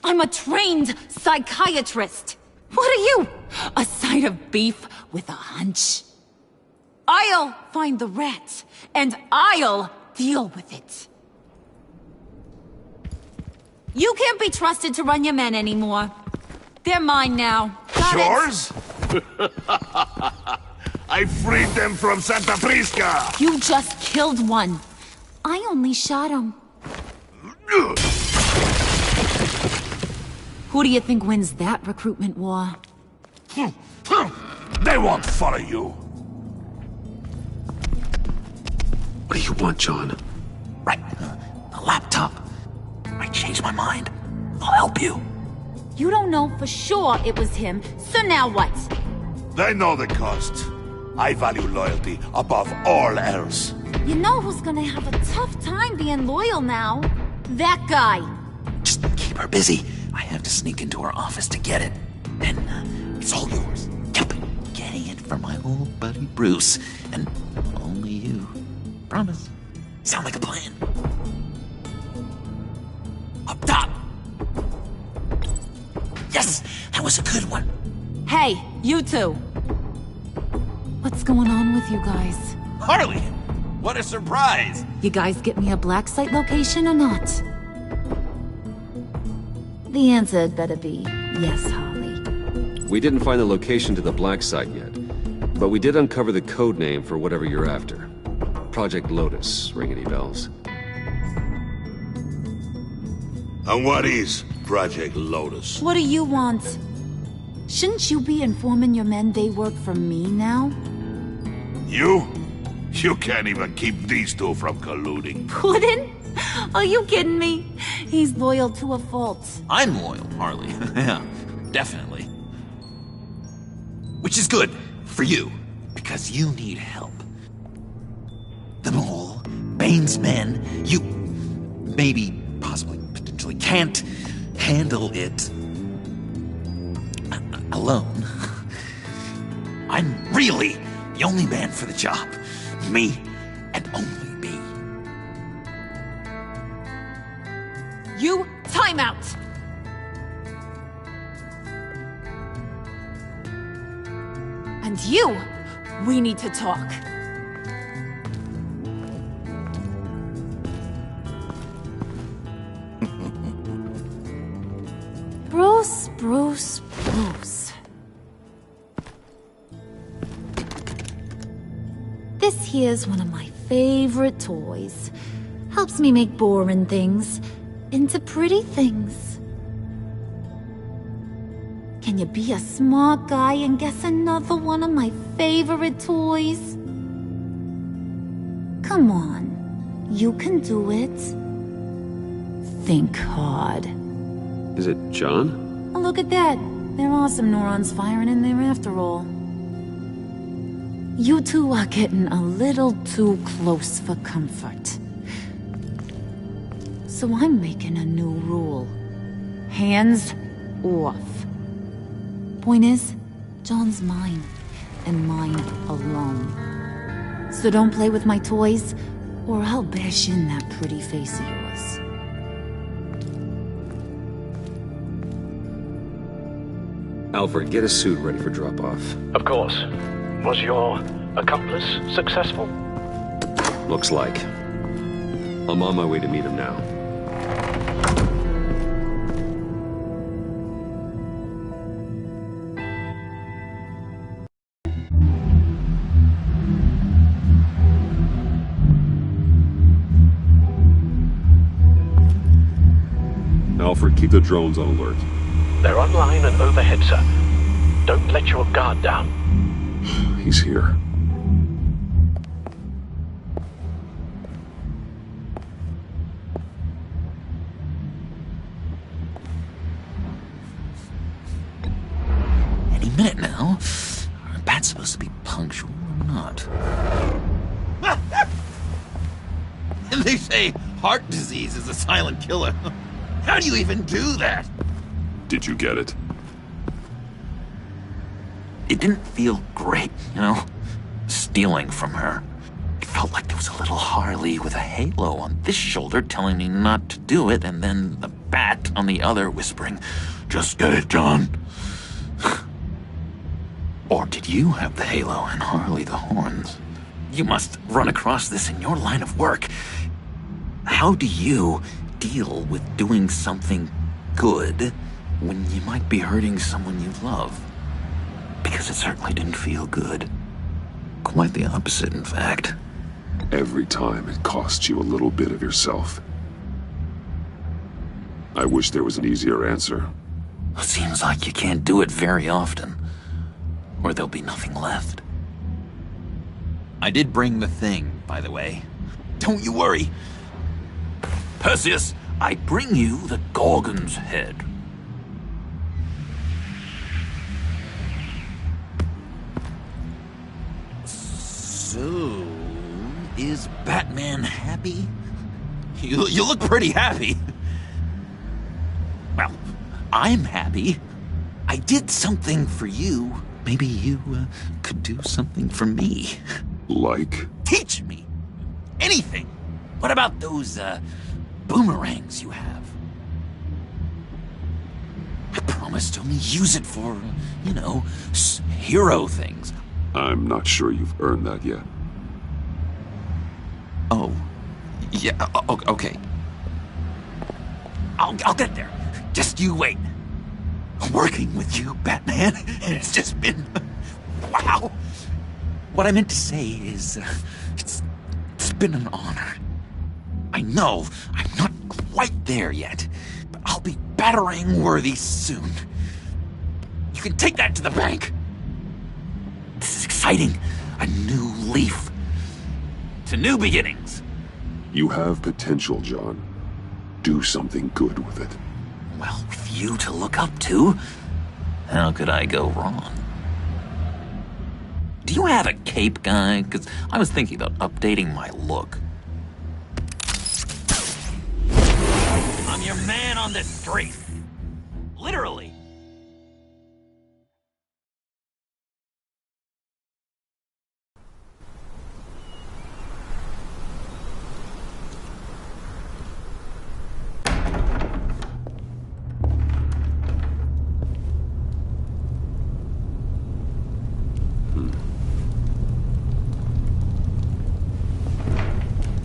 I'm a trained psychiatrist. What are you? A side of beef with a hunch? I'll find the rat, and I'll deal with it. You can't be trusted to run your men anymore. They're mine now. Got Yours? I freed them from Santa Prisca! You just killed one. I only shot him. Who do you think wins that recruitment war? They won't follow you. What do you want, John? Right. A laptop. I changed my mind. I'll help you. You don't know for sure it was him, so now what? They know the cost. I value loyalty above all else. You know who's gonna have a tough time being loyal now? That guy. Just keep her busy. I have to sneak into her office to get it. Then, it's all yours. Yep. Getting it from my old buddy Bruce. And only you. Promise. Sound like a plan? Up top! Yes! That was a good one. Hey, you two. What's going on with you guys? Harley! What a surprise! You guys get me a black site location or not? The answer had better be yes, Harley. We didn't find the location to the black site yet, but we did uncover the code name for whatever you're after. Project Lotus, ring any bells? And what is Project Lotus? What do you want? Shouldn't you be informing your men they work for me now? You? You can't even keep these two from colluding. Puddin'? Are you kidding me? He's loyal to a fault. I'm loyal, Harley. Yeah, definitely. Which is good for you, because you need help. The Mole, Bane's men, you maybe, possibly, potentially can't handle it alone. I'm really the only man for the job. Me and only me. You, time out! And you, we need to talk. Bruce. This here's one of my favorite toys. Helps me make boring things into pretty things. Can you be a smart guy and guess another one of my favorite toys? Come on, you can do it. Think hard. Is it John? Oh, look at that. There are some neurons firing in there after all. You two are getting a little too close for comfort. So I'm making a new rule. Hands off. Point is, John's mine, and mine alone. So don't play with my toys, or I'll bash in that pretty face of yours. Alfred, get a suit ready for drop-off. Of course. Was your accomplice successful? Looks like. I'm on my way to meet him now. Alfred, keep the drones on alert. They're online and overhead, sir. Don't let your guard down. He's here. Any minute now. Are bats supposed to be punctual or not? They say heart disease is a silent killer. How do you even do that? Did you get it? It didn't feel great, you know? Stealing from her. It felt like there was a little Harley with a halo on this shoulder telling me not to do it, and then the bat on the other whispering, "Just get it, John." Or did you have the halo and Harley the horns? You must run across this in your line of work. How do you deal with doing something good when you might be hurting someone you love? Because it certainly didn't feel good. Quite the opposite, in fact. Every time it costs you a little bit of yourself. I wish there was an easier answer. Seems like you can't do it very often, or there'll be nothing left. I did bring the thing, by the way. Don't you worry. Perseus, I bring you the Gorgon's head. So, is Batman happy? You look pretty happy. Well, I'm happy. I did something for you. Maybe you could do something for me. Like? Teach me. Anything. What about those, boomerangs you have? I promised to only use it for, you know, hero things. I'm not sure you've earned that yet. Oh. Yeah, okay. I'll get there. Just you wait. Working with you, Batman, it's just been... wow. What I meant to say is, it's been an honor. I know I'm not quite there yet, but I'll be battering-worthy soon. You can take that to the bank. This is exciting. A new leaf. To new beginnings. You have potential, John. do something good with it. Well, for you to look up to, how could I go wrong? Do you have a cape, guy? Because I was thinking about updating my look. I'm your man on this street. Literally.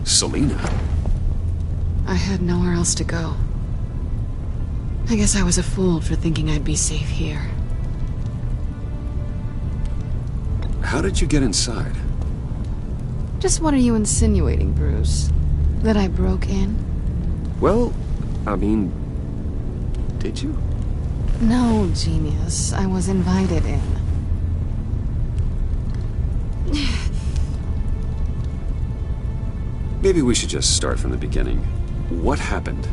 Selina? I had nowhere else to go. I guess I was a fool for thinking I'd be safe here. How did you get inside? Just what are you insinuating, Bruce? That I broke in? Well, I mean, did you? No, genius. I was invited in. Maybe we should just start from the beginning. What happened?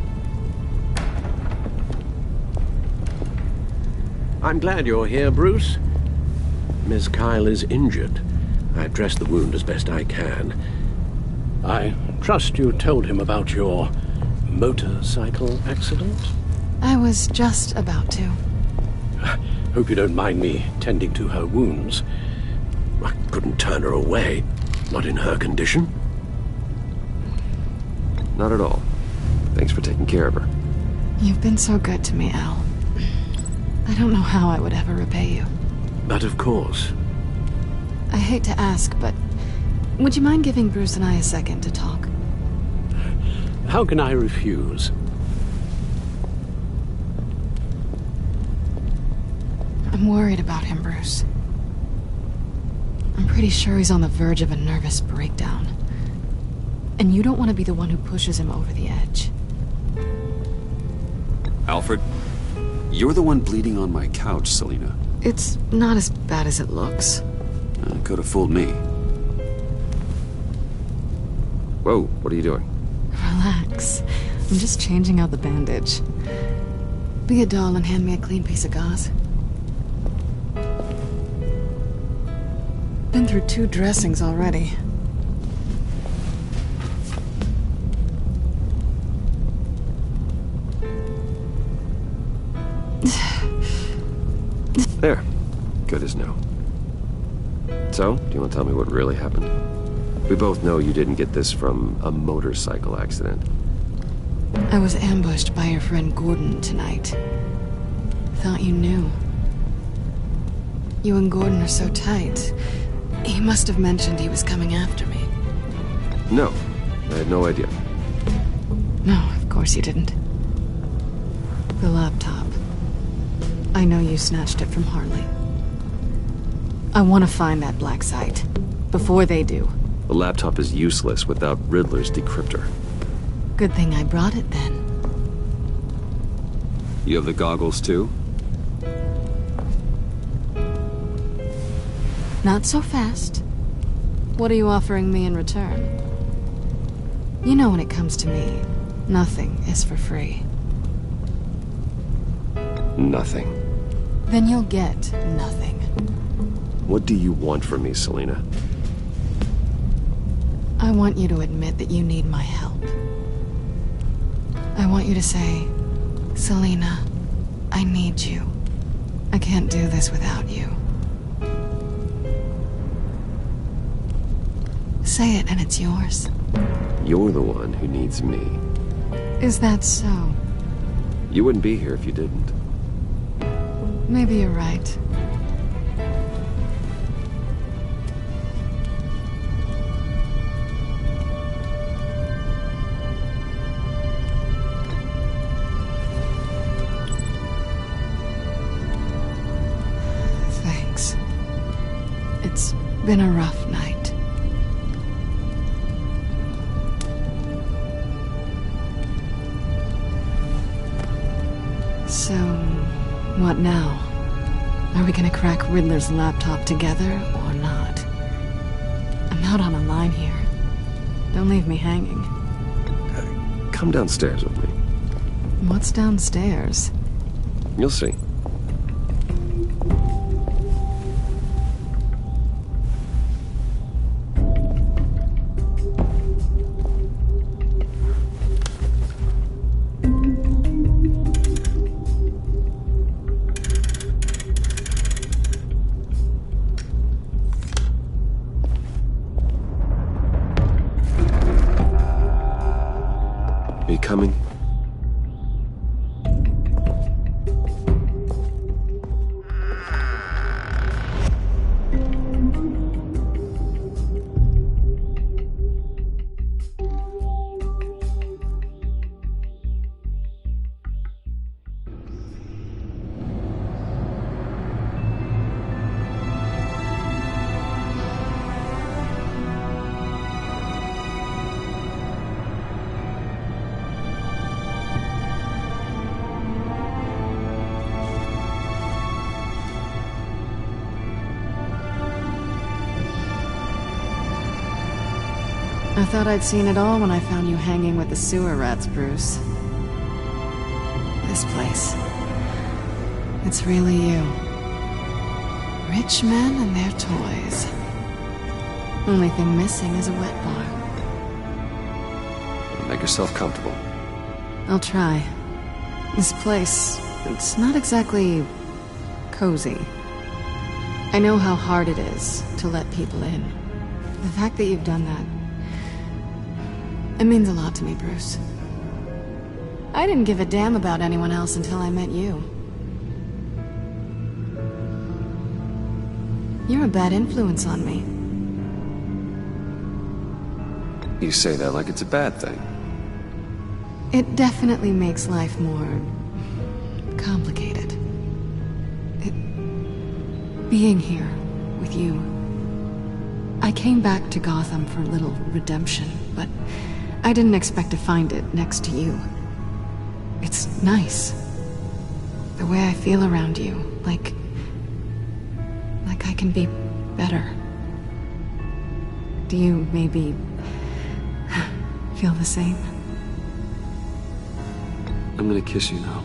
I'm glad you're here, Bruce. Miss Kyle is injured. I've dressed the wound as best I can. I trust you told him about your motorcycle accident? I was just about to. Hope you don't mind me tending to her wounds. I couldn't turn her away, not in her condition. Not at all. Thanks for taking care of her. You've been so good to me, Al. I don't know how I would ever repay you. But of course. I hate to ask, but would you mind giving Bruce and I a second to talk? How can I refuse? I'm worried about him, Bruce. I'm pretty sure he's on the verge of a nervous breakdown. And you don't want to be the one who pushes him over the edge. Alfred, you're the one bleeding on my couch, Selina. It's not as bad as it looks. Could have fooled me. Whoa, what are you doing? Relax. I'm just changing out the bandage. Be a doll and hand me a clean piece of gauze. Been through 2 dressings already. There. Good as new. So, do you want to tell me what really happened? We both know you didn't get this from a motorcycle accident. I was ambushed by your friend Gordon tonight. Thought you knew. You and Gordon are so tight. He must have mentioned he was coming after me. No, I had no idea. No, of course you didn't. The laptop. I know you snatched it from Harley. I want to find that black site. Before they do. The laptop is useless without Riddler's decryptor. Good thing I brought it then. You have the goggles too? Not so fast. What are you offering me in return? You know when it comes to me, nothing is for free. Nothing. Then you'll get nothing. What do you want from me, Selina? I want you to admit that you need my help. I want you to say, Selina, I need you. I can't do this without you. Say it and it's yours. You're the one who needs me. Is that so? You wouldn't be here if you didn't. Maybe you're right. Thanks. It's been a rough night. So, what now? Are we gonna crack Riddler's laptop together, or not? I'm out on a line here. Don't leave me hanging. Come downstairs with me. What's downstairs? You'll see. Are you coming? I thought I'd seen it all when I found you hanging with the sewer rats, Bruce. This place. It's really you. Rich men and their toys. Only thing missing is a wet bar. Make yourself comfortable. I'll try. This place, it's not exactly cozy. I know how hard it is to let people in. The fact that you've done that, it means a lot to me, Bruce. I didn't give a damn about anyone else until I met you. You're a bad influence on me. You say that like it's a bad thing. It definitely makes life more complicated. Being here with you. I came back to Gotham for a little redemption, but I didn't expect to find it next to you. It's nice. The way I feel around you, like I can be better. Do you maybe feel the same? I'm gonna kiss you now.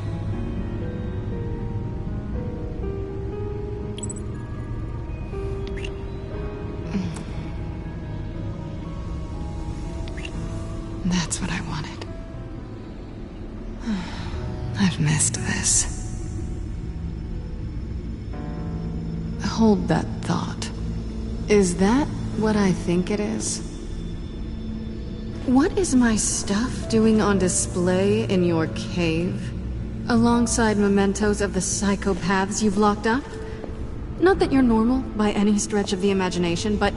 That's what I wanted. I've missed this. Hold that thought. Is that what I think it is? What is my stuff doing on display in your cave? Alongside mementos of the psychopaths you've locked up? Not that you're normal by any stretch of the imagination, but...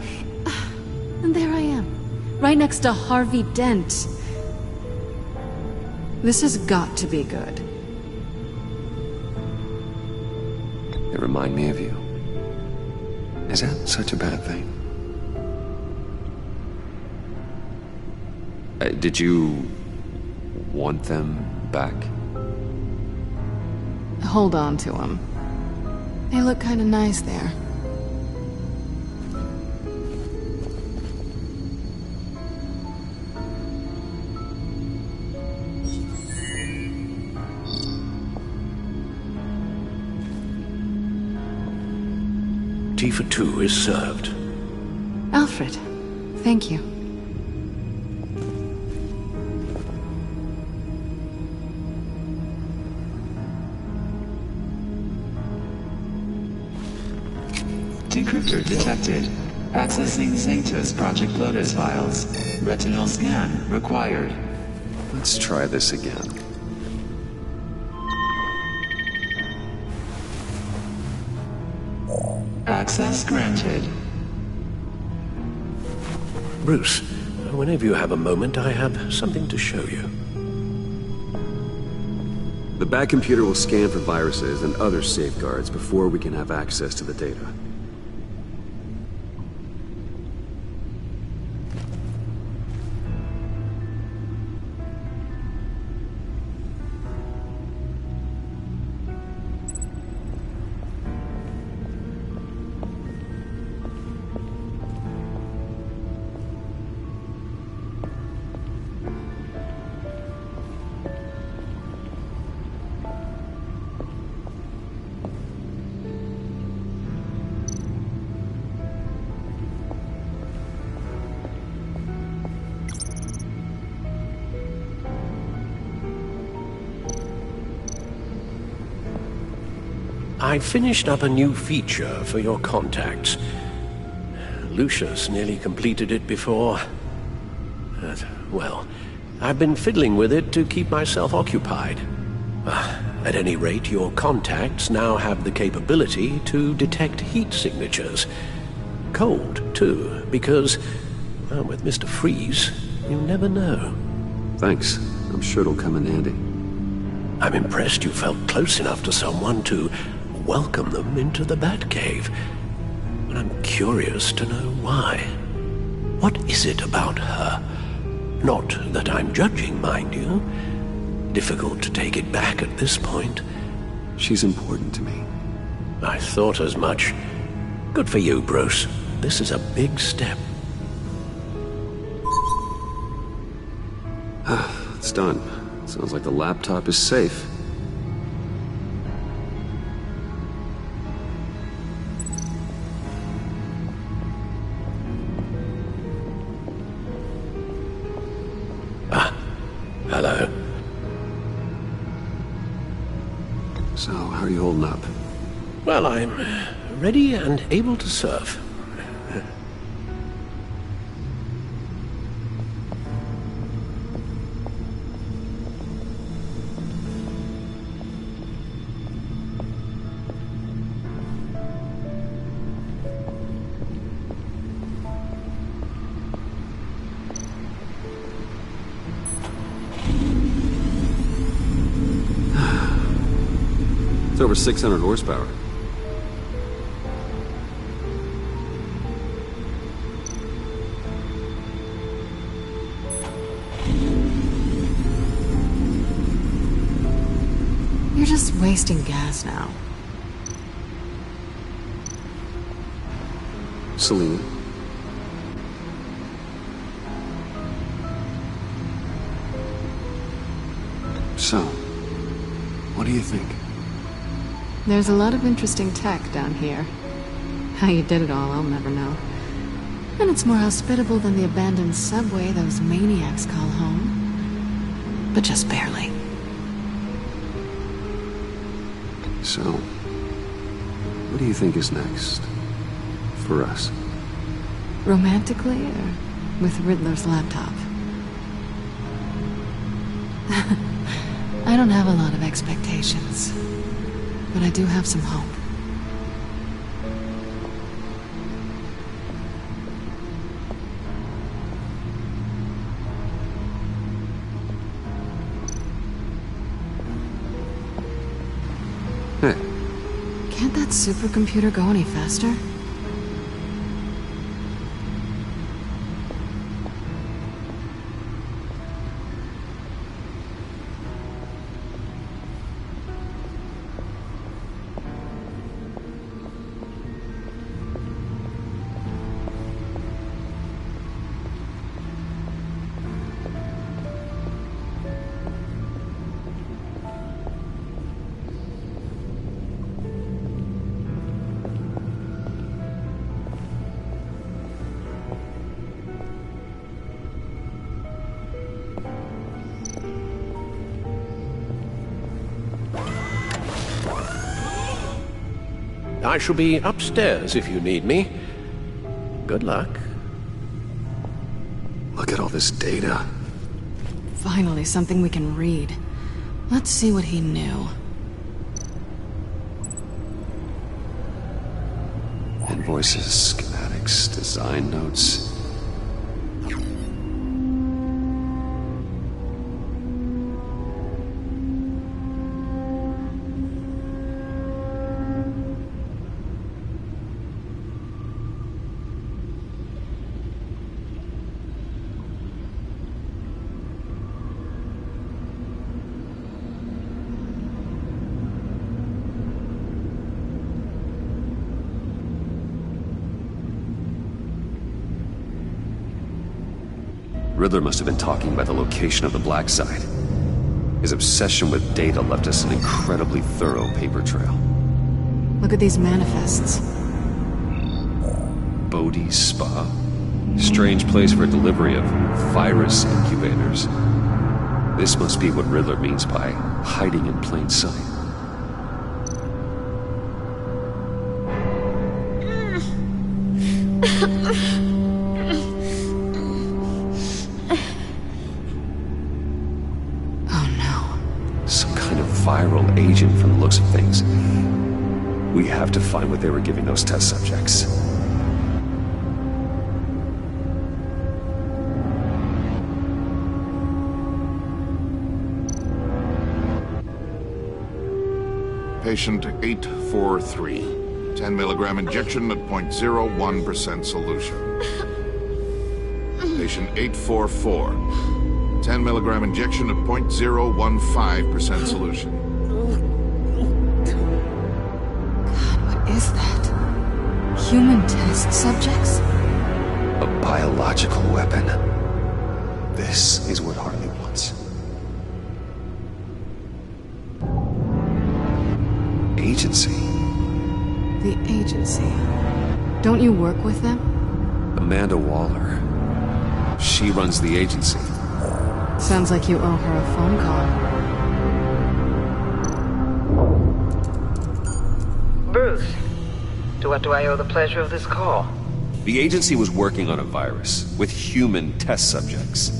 and there I am. Right next to Harvey Dent. This has got to be good. They remind me of you. Is that such a bad thing? Did you want them back? Hold on to them. They look kind of nice there. Tea for two is served. Alfred, thank you. Decryptor detected. Accessing Sanctus Project Lotus files. Retinal scan required. Let's try this again. Access granted. Bruce, whenever you have a moment, I have something to show you. The Bat computer will scan for viruses and other safeguards before we can have access to the data. I finished up a new feature for your contacts. Lucius nearly completed it before. Well, I've been fiddling with it to keep myself occupied. At any rate, your contacts now have the capability to detect heat signatures. Cold, too, because, well, with Mr. Freeze, you never know. Thanks. I'm sure it'll come in handy. I'm impressed you felt close enough to someone to welcome them into the Batcave. But I'm curious to know why. What is it about her? Not that I'm judging, mind you. Difficult to take it back at this point. She's important to me. I thought as much. Good for you, Bruce. This is a big step. It's done. Sounds like the laptop is safe. Hello. So, how are you holding up? Well, I'm ready and able to serve. It's over 600 horsepower. You're just wasting gas now. Selina. So, what do you think? There's a lot of interesting tech down here. How you did it all, I'll never know. And it's more hospitable than the abandoned subway those maniacs call home. But just barely. So, what do you think is next? For us? Romantically, or with Riddler's laptop? I don't have a lot of expectations. But I do have some hope. Hey. Can't that supercomputer go any faster? I shall be upstairs if you need me. Good luck. Look at all this data. Finally, something we can read. Let's see what he knew. Invoices, schematics, design notes. Riddler must have been talking about the location of the Black Site. His obsession with data left us an incredibly thorough paper trail. Look at these manifests. Bodhi's Spa? Strange place for delivery of virus incubators. This must be what Riddler means by hiding in plain sight. Some kind of viral agent from the looks of things. We have to find what they were giving those test subjects. Patient 843. 10 milligram injection at 0.01% solution. Patient 844. 10 milligram injection at 0.015% solution. What is that? Human test subjects? A biological weapon. This is what Harley wants. Agency. The agency. Don't you work with them? Amanda Waller. She runs the agency. Sounds like you owe her a phone call. Bruce, to what do I owe the pleasure of this call? The agency was working on a virus with human test subjects.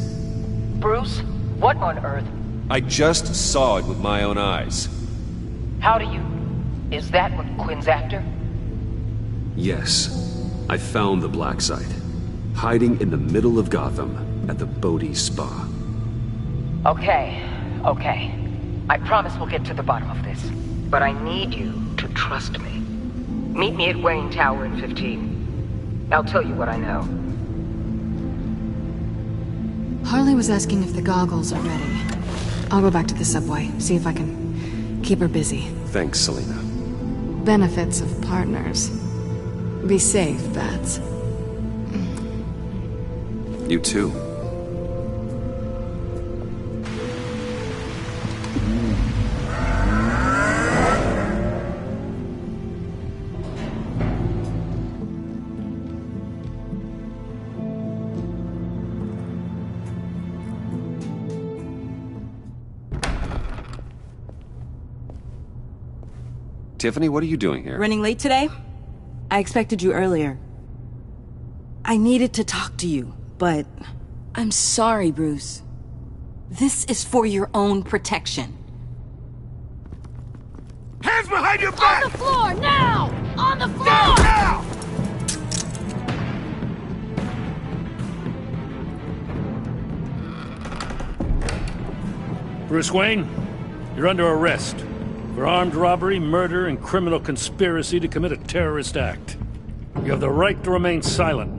Bruce, what on earth? I just saw it with my own eyes. How do you... Is that what Quinn's after? Yes. I found the black site. Hiding in the middle of Gotham at the Bodhi Spa. Okay. I promise we'll get to the bottom of this. But I need you to trust me. Meet me at Wayne Tower in 15. I'll tell you what I know. Harley was asking if the goggles are ready. I'll go back to the subway, see if I can keep her busy. Thanks, Selina. Benefits of partners. Be safe, Bats. You too. Tiffany, what are you doing here? Running late today? I expected you earlier. I needed to talk to you, but... I'm sorry, Bruce. This is for your own protection. Hands behind your back! On the floor, now! On the floor! Now! Bruce Wayne, you're under arrest for armed robbery, murder, and criminal conspiracy to commit a terrorist act. You have the right to remain silent.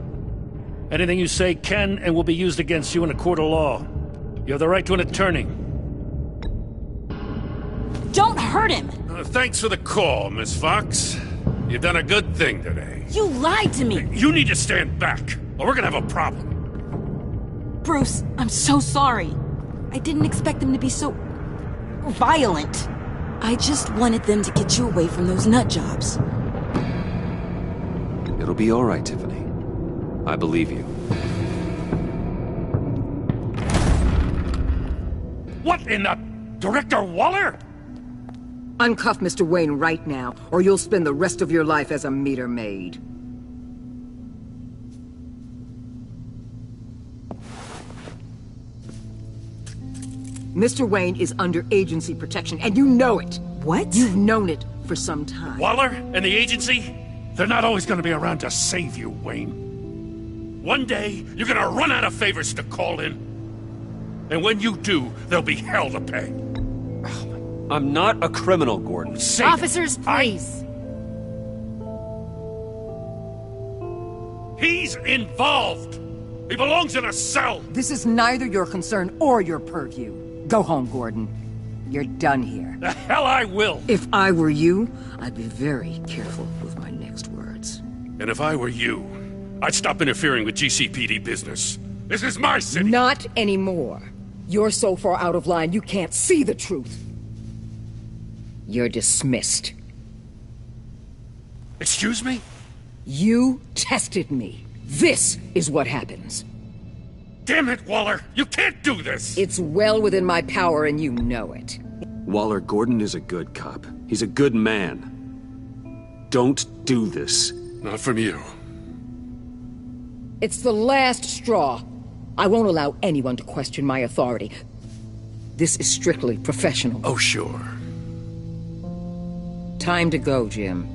Anything you say can and will be used against you in a court of law. You have the right to an attorney. Don't hurt him! Thanks for the call, Miss Fox. You've done a good thing today. You lied to me! You need to stand back, or we're gonna have a problem. Bruce, I'm so sorry. I didn't expect them to be so... violent. I just wanted them to get you away from those nut jobs. It'll be all right, Tiffany. I believe you. What in the... Director Waller? Uncuff Mr. Wayne right now, or you'll spend the rest of your life as a meter maid. Mr. Wayne is under agency protection, and you know it. What? You've known it for some time. Waller and the agency? They're not always gonna be around to save you, Wayne. One day, you're gonna run out of favors to call in. And when you do, there'll be hell to pay. I'm not a criminal, Gordon. Say Officers, please. He's involved. He belongs in a cell. This is neither your concern or your purview. Go home, Gordon. You're done here. The hell I will. If I were you, I'd be very careful with my next words. And if I were you, I'd stop interfering with GCPD business. This is my city. Not anymore. You're so far out of line you can't see the truth. You're dismissed. Excuse me? You tested me. This is what happens. Damn it, Waller! You can't do this! It's well within my power and you know it. Waller, Gordon is a good cop. He's a good man. Don't do this. Not from you. It's the last straw. I won't allow anyone to question my authority. This is strictly professional. Oh, sure. Time to go, Jim.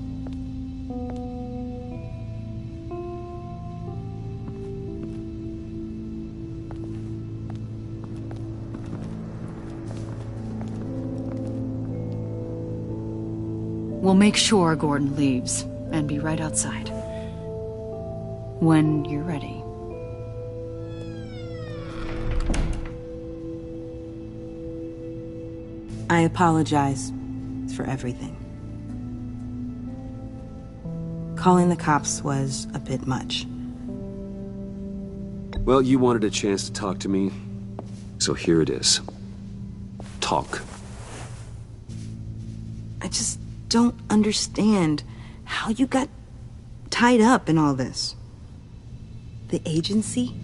We'll make sure Gordon leaves, and be right outside. When you're ready. I apologize for everything. Calling the cops was a bit much. Well, you wanted a chance to talk to me, so here it is. Talk. I just don't understand how you got tied up in all this. The agency?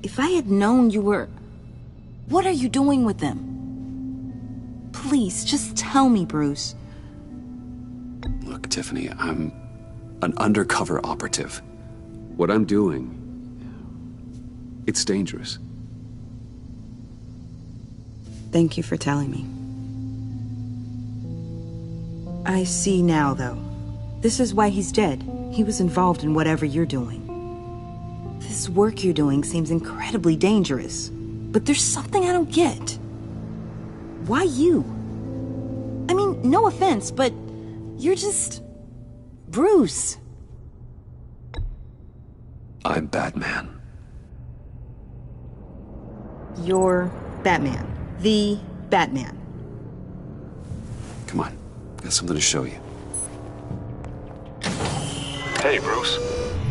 If I had known you were... What are you doing with them? Please, just tell me, Bruce. Look, Tiffany, I'm an undercover operative. What I'm doing, it's dangerous. Thank you for telling me. I see now, though. This is why he's dead. He was involved in whatever you're doing. This work you're doing seems incredibly dangerous. But there's something I don't get. Why you? I mean, no offense, but you're just... Bruce. I'm Batman. You're Batman. The Batman. Come on, got something to show you. Hey, Bruce.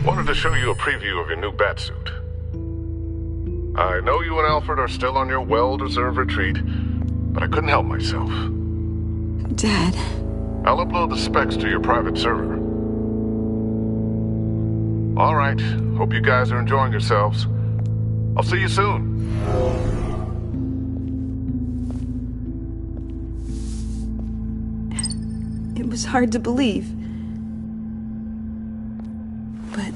Wanted to show you a preview of your new Batsuit. I know you and Alfred are still on your well-deserved retreat, but I couldn't help myself. Dad. I'll upload the specs to your private server. All right. Hope you guys are enjoying yourselves. I'll see you soon. It was hard to believe. But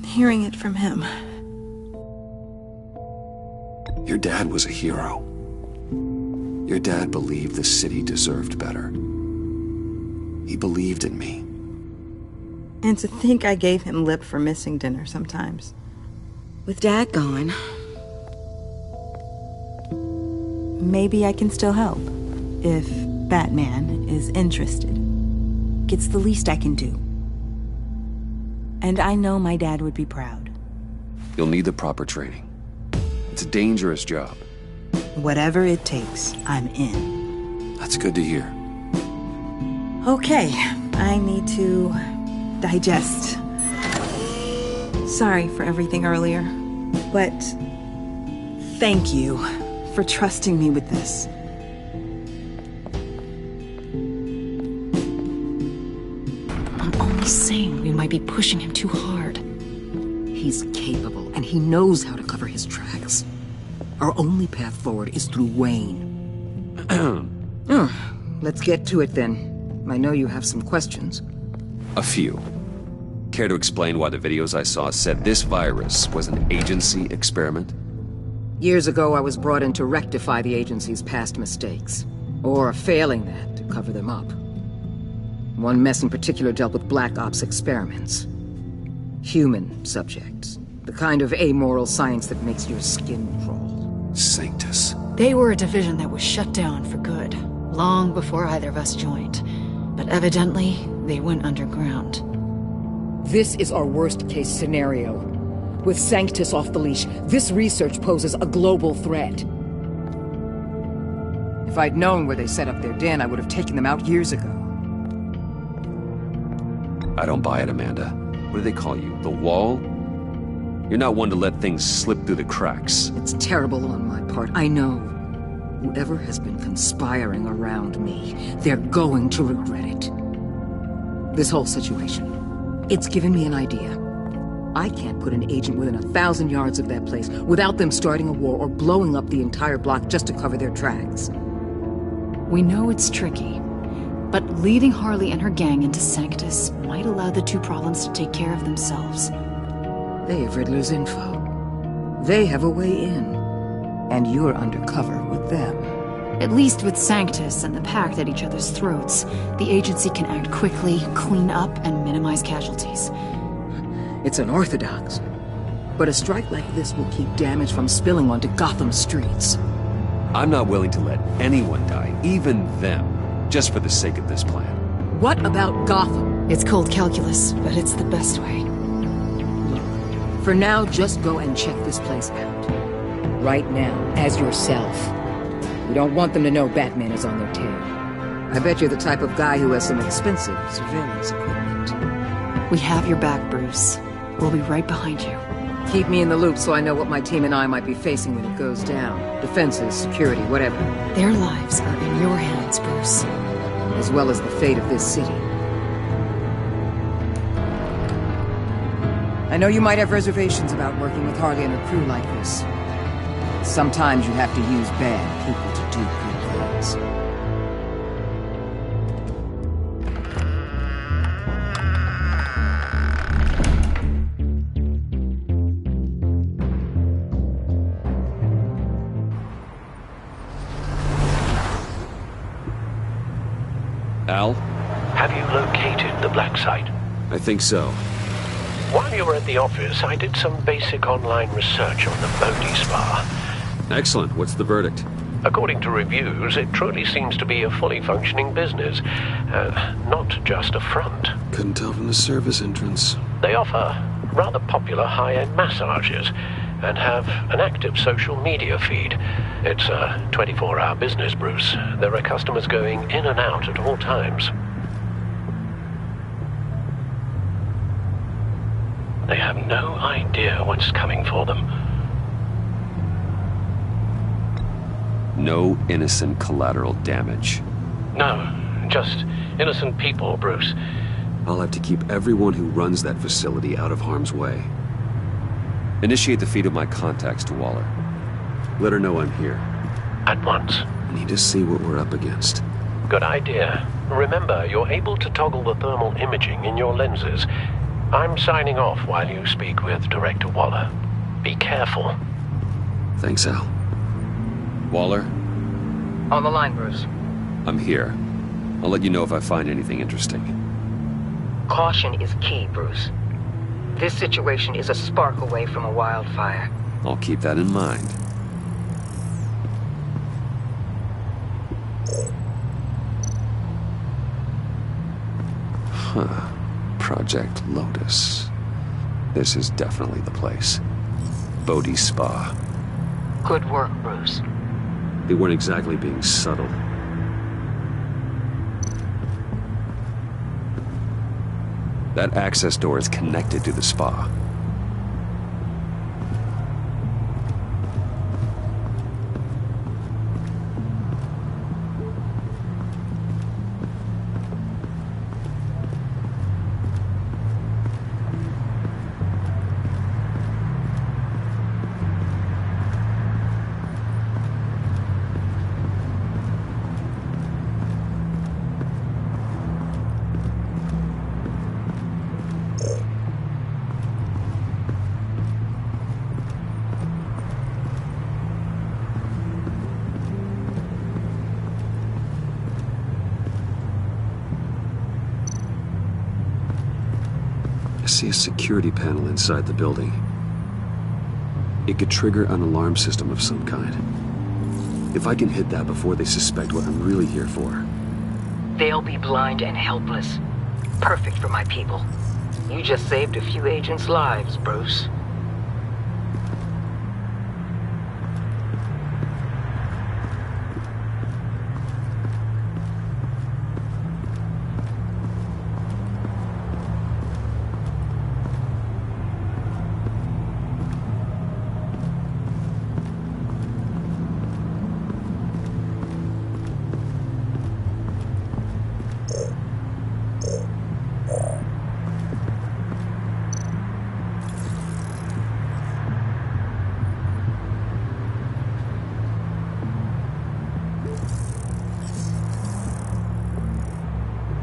hearing it from him... Your dad was a hero. Your dad believed the city deserved better. He believed in me. And to think I gave him lip for missing dinner sometimes. With Dad gone... Maybe I can still help. If Batman is interested. It's the least I can do. And I know my dad would be proud. You'll need the proper training. It's a dangerous job. Whatever it takes, I'm in. That's good to hear. Okay, I need to digest. Sorry for everything earlier, but thank you for trusting me with this. I'm only saying we might be pushing him too hard. He's capable, and he knows how to cover his tracks. Our only path forward is through Wayne. Let's get to it then. I know you have some questions. A few. Care to explain why the videos I saw said this virus was an agency experiment? Years ago, I was brought in to rectify the agency's past mistakes. Or, failing that, to cover them up. One mess in particular dealt with Black Ops experiments. Human subjects. The kind of amoral science that makes your skin crawl. Sanctus. They were a division that was shut down for good, long before either of us joined. But evidently, they went underground. This is our worst-case scenario. With Sanctus off the leash, this research poses a global threat. If I'd known where they set up their den, I would have taken them out years ago. I don't buy it, Amanda. What do they call you? The Wall? You're not one to let things slip through the cracks. It's terrible on my part, I know. Whoever has been conspiring around me, they're going to regret it. This whole situation, it's given me an idea. I can't put an agent within 1,000 yards of that place without them starting a war or blowing up the entire block just to cover their tracks. We know it's tricky, but leading Harley and her gang into Sanctus might allow the two problems to take care of themselves. They have Riddler's info. They have a way in. And you're undercover with them. At least with Sanctus and the Pact at each other's throats, the agency can act quickly, clean up, and minimize casualties. It's unorthodox. But a strike like this will keep damage from spilling onto Gotham streets. I'm not willing to let anyone die, even them, just for the sake of this plan. What about Gotham? It's cold calculus, but it's the best way. For now, just go and check this place out. Right now, as yourself. We don't want them to know Batman is on their tail. I bet you're the type of guy who has some expensive surveillance equipment. We have your back, Bruce. We'll be right behind you. Keep me in the loop so I know what my team and I might be facing when it goes down. Defenses, security, whatever. Their lives are in your hands, Bruce. As well as the fate of this city. I know you might have reservations about working with Harley and her crew like this. Sometimes you have to use bad people to do good things. Al? Have you located the black site? I think so. While you were at the office, I did some basic online research on the Bodhi Spa. Excellent. What's the verdict? According to reviews, it truly seems to be a fully functioning business, not just a front. Couldn't tell from the service entrance. They offer rather popular high-end massages and have an active social media feed. It's a 24-hour business, Bruce. There are customers going in and out at all times. They have no idea what's coming for them. No innocent collateral damage. No, just innocent people, Bruce. I'll have to keep everyone who runs that facility out of harm's way. Initiate the feed of my contacts to Waller. Let her know I'm here. At once. I need to see what we're up against. Good idea. Remember, you're able to toggle the thermal imaging in your lenses. I'm signing off while you speak with Director Waller. Be careful. Thanks, Al. Waller? On the line, Bruce. I'm here. I'll let you know if I find anything interesting. Caution is key, Bruce. This situation is a spark away from a wildfire. I'll keep that in mind. Huh. Project Lotus. This is definitely the place. Bodhi Spa. Good work, Bruce. They weren't exactly being subtle. That access door is connected to the spa. I see a security panel inside the building. It could trigger an alarm system of some kind. If I can hit that before they suspect what I'm really here for. They'll be blind and helpless. Perfect for my people. You just saved a few agents' lives, Bruce.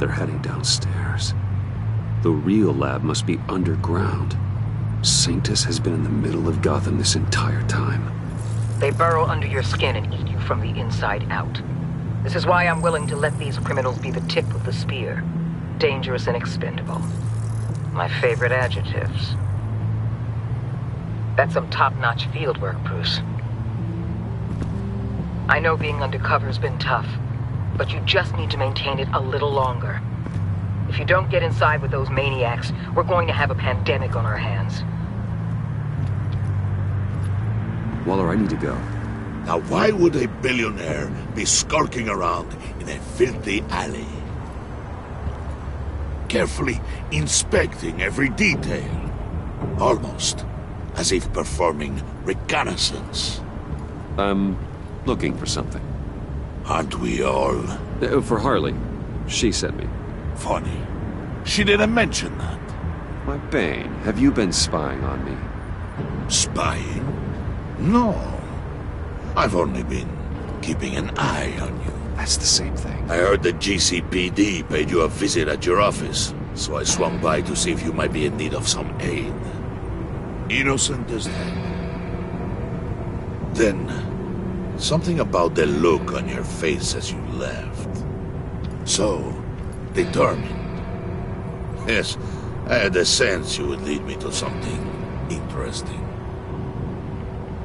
They're heading downstairs. The real lab must be underground. Sanctus has been in the middle of Gotham this entire time. They burrow under your skin and eat you from the inside out. This is why I'm willing to let these criminals be the tip of the spear. Dangerous and expendable. My favorite adjectives. That's some top-notch field work, Bruce. I know being undercover's been tough, but you just need to maintain it a little longer. If you don't get inside with those maniacs, we're going to have a pandemic on our hands. Waller, I need to go. Now why would a billionaire be skulking around in a filthy alley? Carefully inspecting every detail. Almost as if performing reconnaissance. I'm looking for something. Aren't we all? For Harley. She sent me. Funny. She didn't mention that. Why, Bane, have you been spying on me? Spying? No. I've only been keeping an eye on you. That's the same thing. I heard the GCPD paid you a visit at your office, so I swung by to see if you might be in need of some aid. Innocent as that. Then, something about the look on your face as you left. So, determined. Yes, I had a sense you would lead me to something interesting.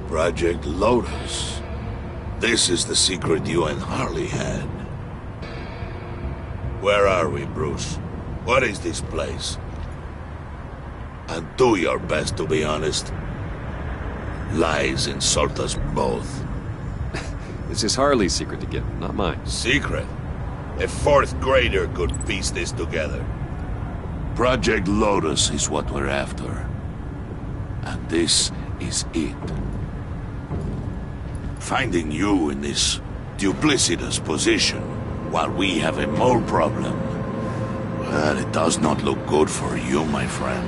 Project Lotus. This is the secret you and Harley had. Where are we, Bruce? What is this place? And do your best to be honest. Lies insult us both. This is Harley's secret to get, not mine. Secret? A fourth grader could piece this together. Project Lotus is what we're after. And this is it. Finding you in this duplicitous position while we have a mole problem. Well, it does not look good for you, my friend.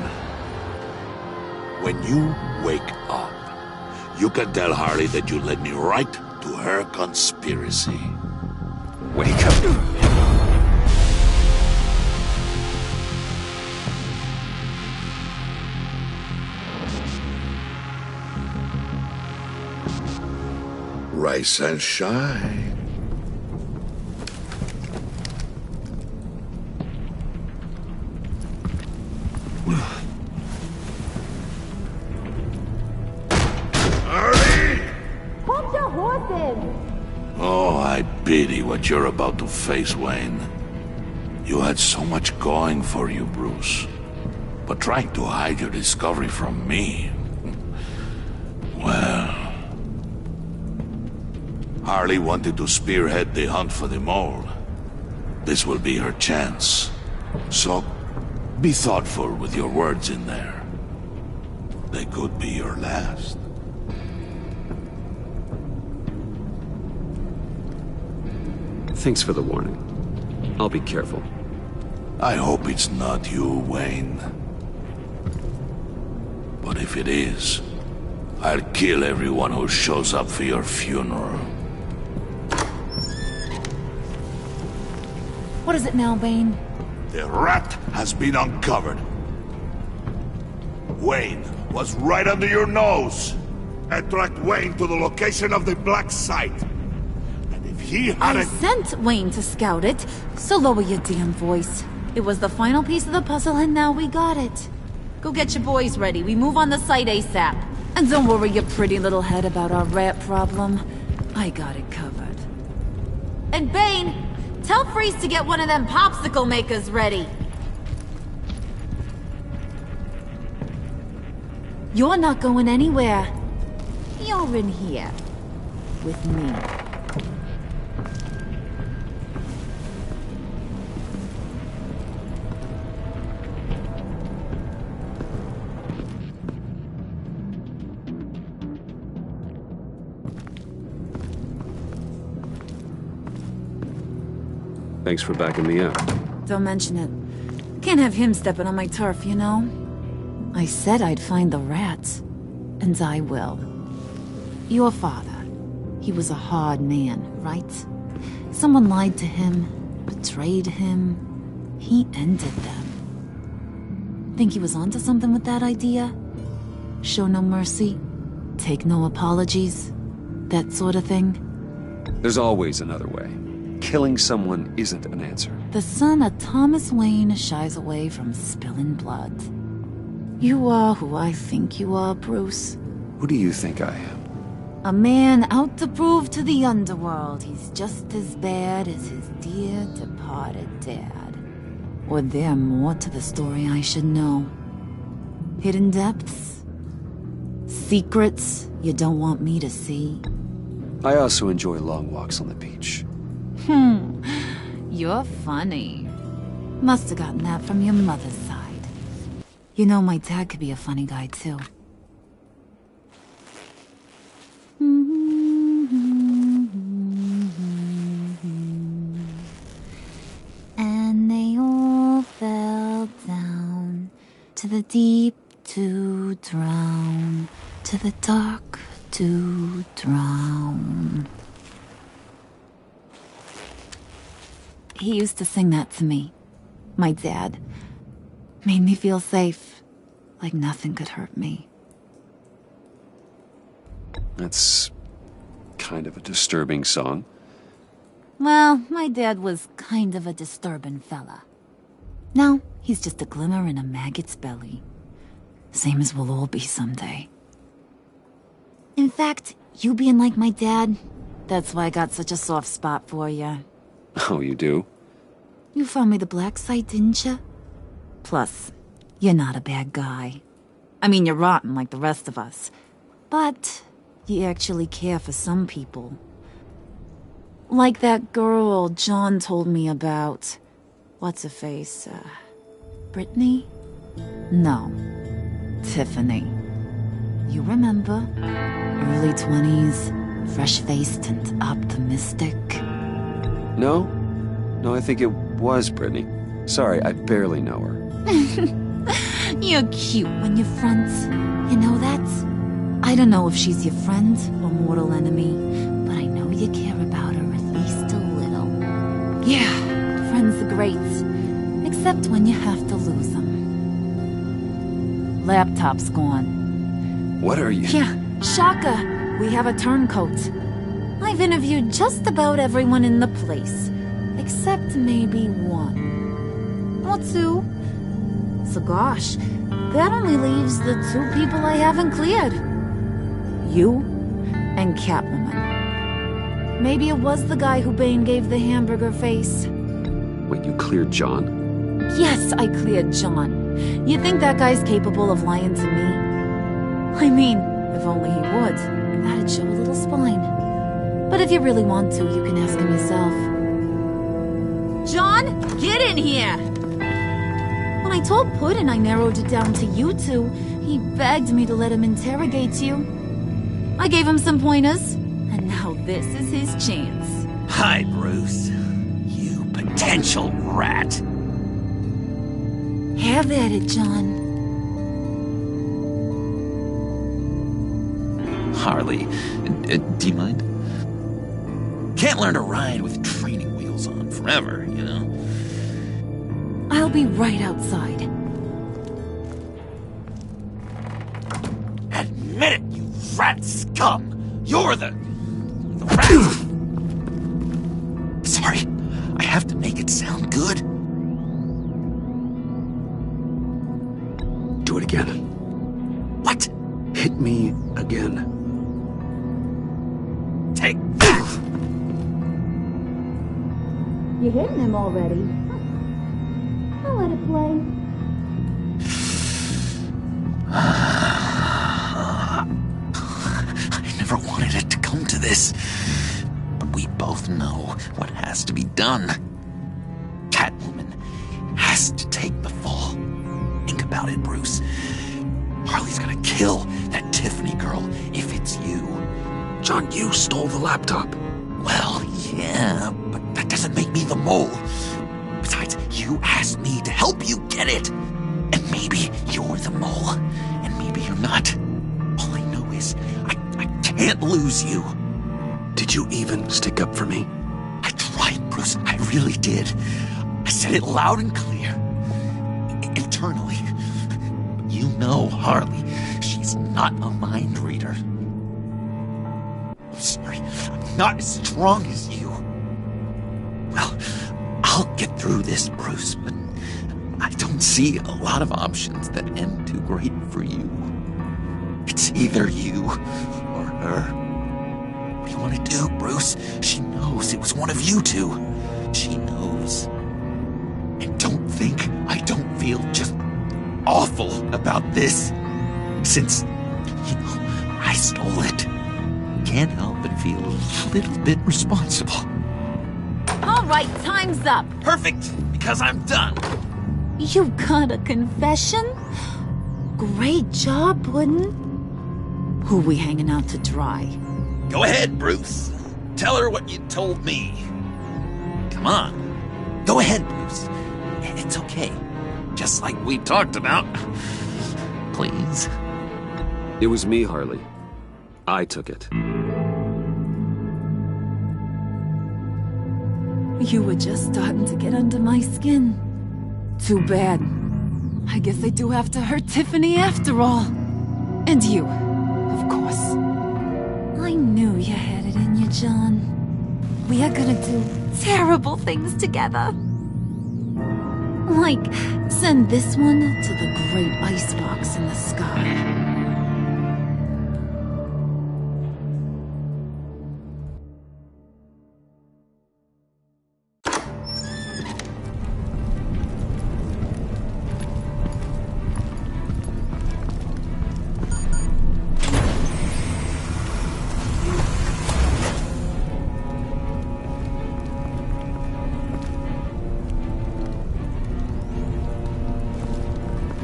When you wake up, you can tell Harley that you led me right to her conspiracy. Wake up. Rise and shine. Hold your horses! Oh, I pity what you're about to face, Wayne. You had so much going for you, Bruce. But trying to hide your discovery from me... Well... Harley wanted to spearhead the hunt for the mole. This will be her chance. So, be thoughtful with your words in there. They could be your last. Thanks for the warning. I'll be careful. I hope it's not you, Wayne. But if it is, I'll kill everyone who shows up for your funeral. What is it now, Bane? The rat has been uncovered. Wayne was right under your nose. I tracked Wayne to the location of the black site. And if he I hadn't... sent Wayne to scout it, so lower your damn voice. It was the final piece of the puzzle and now we got it. Go get your boys ready, we move on the site ASAP. And don't worry your pretty little head about our rat problem. I got it covered. And Bane, tell Freeze to get one of them popsicle makers ready. You're not going anywhere. You're in here. With me. Thanks for backing me up. Don't mention it. Can't have him stepping on my turf, you know? I said I'd find the rats. And I will. Your father. He was a hard man, right? Someone lied to him, betrayed him. He ended them. Think he was onto something with that idea? Show no mercy? Take no apologies? That sort of thing? There's always another way. Killing someone isn't an answer. The son of Thomas Wayne shies away from spilling blood. You are who I think you are, Bruce. Who do you think I am? A man out to prove to the underworld he's just as bad as his dear departed dad. Or there more to the story I should know? Hidden depths? Secrets you don't want me to see? I also enjoy long walks on the beach. You're funny. Must have gotten that from your mother's side. You know, my dad could be a funny guy, too. And they all fell down to the deep to drown, to the dark to drown. He used to sing that to me. My dad. Made me feel safe. Like nothing could hurt me. That's kind of a disturbing song. Well, my dad was kind of a disturbing fella. Now, he's just a glimmer in a maggot's belly. Same as we'll all be someday. In fact, you being like my dad, that's why I got such a soft spot for you. Oh, you do? You found me the black site, didn't you? Plus, you're not a bad guy. I mean, you're rotten like the rest of us. But you actually care for some people. Like that girl John told me about. What's her face? Brittany? No. Tiffany. You remember? Early 20s, fresh-faced and optimistic. No? No, I think it was Brittany. Sorry, I barely know her. You're cute when you're friends. You know that? I don't know if she's your friend or mortal enemy, but I know you care about her at least a little. Yeah, friends are great. Except when you have to lose them. Laptop's gone. What are you... Yeah, Shaka. We have a turncoat. I've interviewed just about everyone in the place. Except maybe one. Or two. So gosh, that only leaves the two people I haven't cleared. You and Catwoman. Maybe it was the guy who Bane gave the hamburger face. Wait, you cleared John? Yes, I cleared John. You think that guy's capable of lying to me? I mean, if only he would. That'd show a little spine. But if you really want to, you can ask him yourself. John, get in here! When I told Puddin' I narrowed it down to you two, he begged me to let him interrogate you. I gave him some pointers, and now this is his chance. Hi, Bruce. You potential rat. Have at it, John. Harley, do you mind? Can't learn to ride with training wheels on forever, you know? I'll be right outside. Admit it, you rat scum! You're the rat! Sorry, I have to make it sound good. Do it again. What? Hit me again. Take that! You hitting him already? I'll let it play. I never wanted it to come to this. But we both know what has to be done. Catwoman has to take the fall. Think about it, Bruce. Harley's gonna kill that Tiffany girl if it's you. John, you stole the laptop. Well, yeah, but that doesn't make me the mole. Besides, you asked me to help you get it. And maybe you're the mole, and maybe you're not. All I know is I can't lose you. Did you even stick up for me? I tried, Bruce. I really did. I said it loud and clear. Internally. You know Harley. She's He's not a mind reader. I'm sorry, I'm not as strong as you. Well, I'll get through this, Bruce, but I don't see a lot of options that end too great for you. It's either you or her. What do you want to do, Bruce? She knows it was one of you two. She knows. And don't think I don't feel just awful about this. Since, I stole it. Can't help but feel a little bit responsible. All right, time's up. Perfect, because I'm done. You got a confession? Great job, Puddin'. Who we hanging out to dry? Go ahead, Bruce. Tell her what you told me. Come on. Go ahead, Bruce. It's okay. Just like we talked about. Please. It was me, Harley. I took it. You were just starting to get under my skin. Too bad. I guess I do have to hurt Tiffany after all. And you, of course. I knew you had it in you, John. We are gonna do terrible things together. Like, send this one to the great icebox in the sky.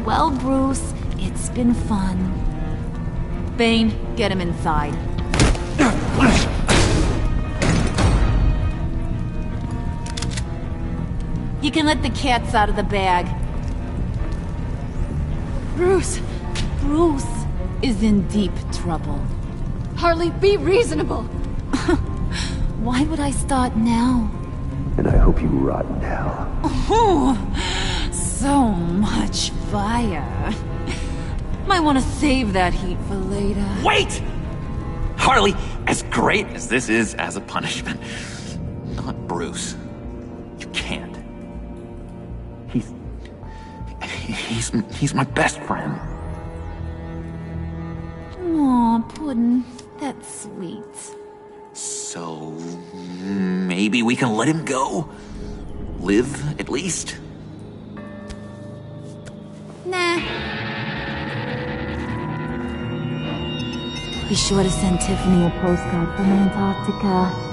Well, Bruce, it's been fun. Bane, get him inside. You can let the cats out of the bag. Bruce! Bruce is in deep trouble. Harley, be reasonable! Why would I start now? And I hope you rot in hell. Oh, so much fire. Might want to save that heat for later. Wait! Harley, as great as this is as a punishment, not Bruce. You can't. He's my best friend. Aw, Puddin', that's sweet. So, maybe we can let him go? Live, at least? Nah. Be sure to send Tiffany a postcard from Antarctica.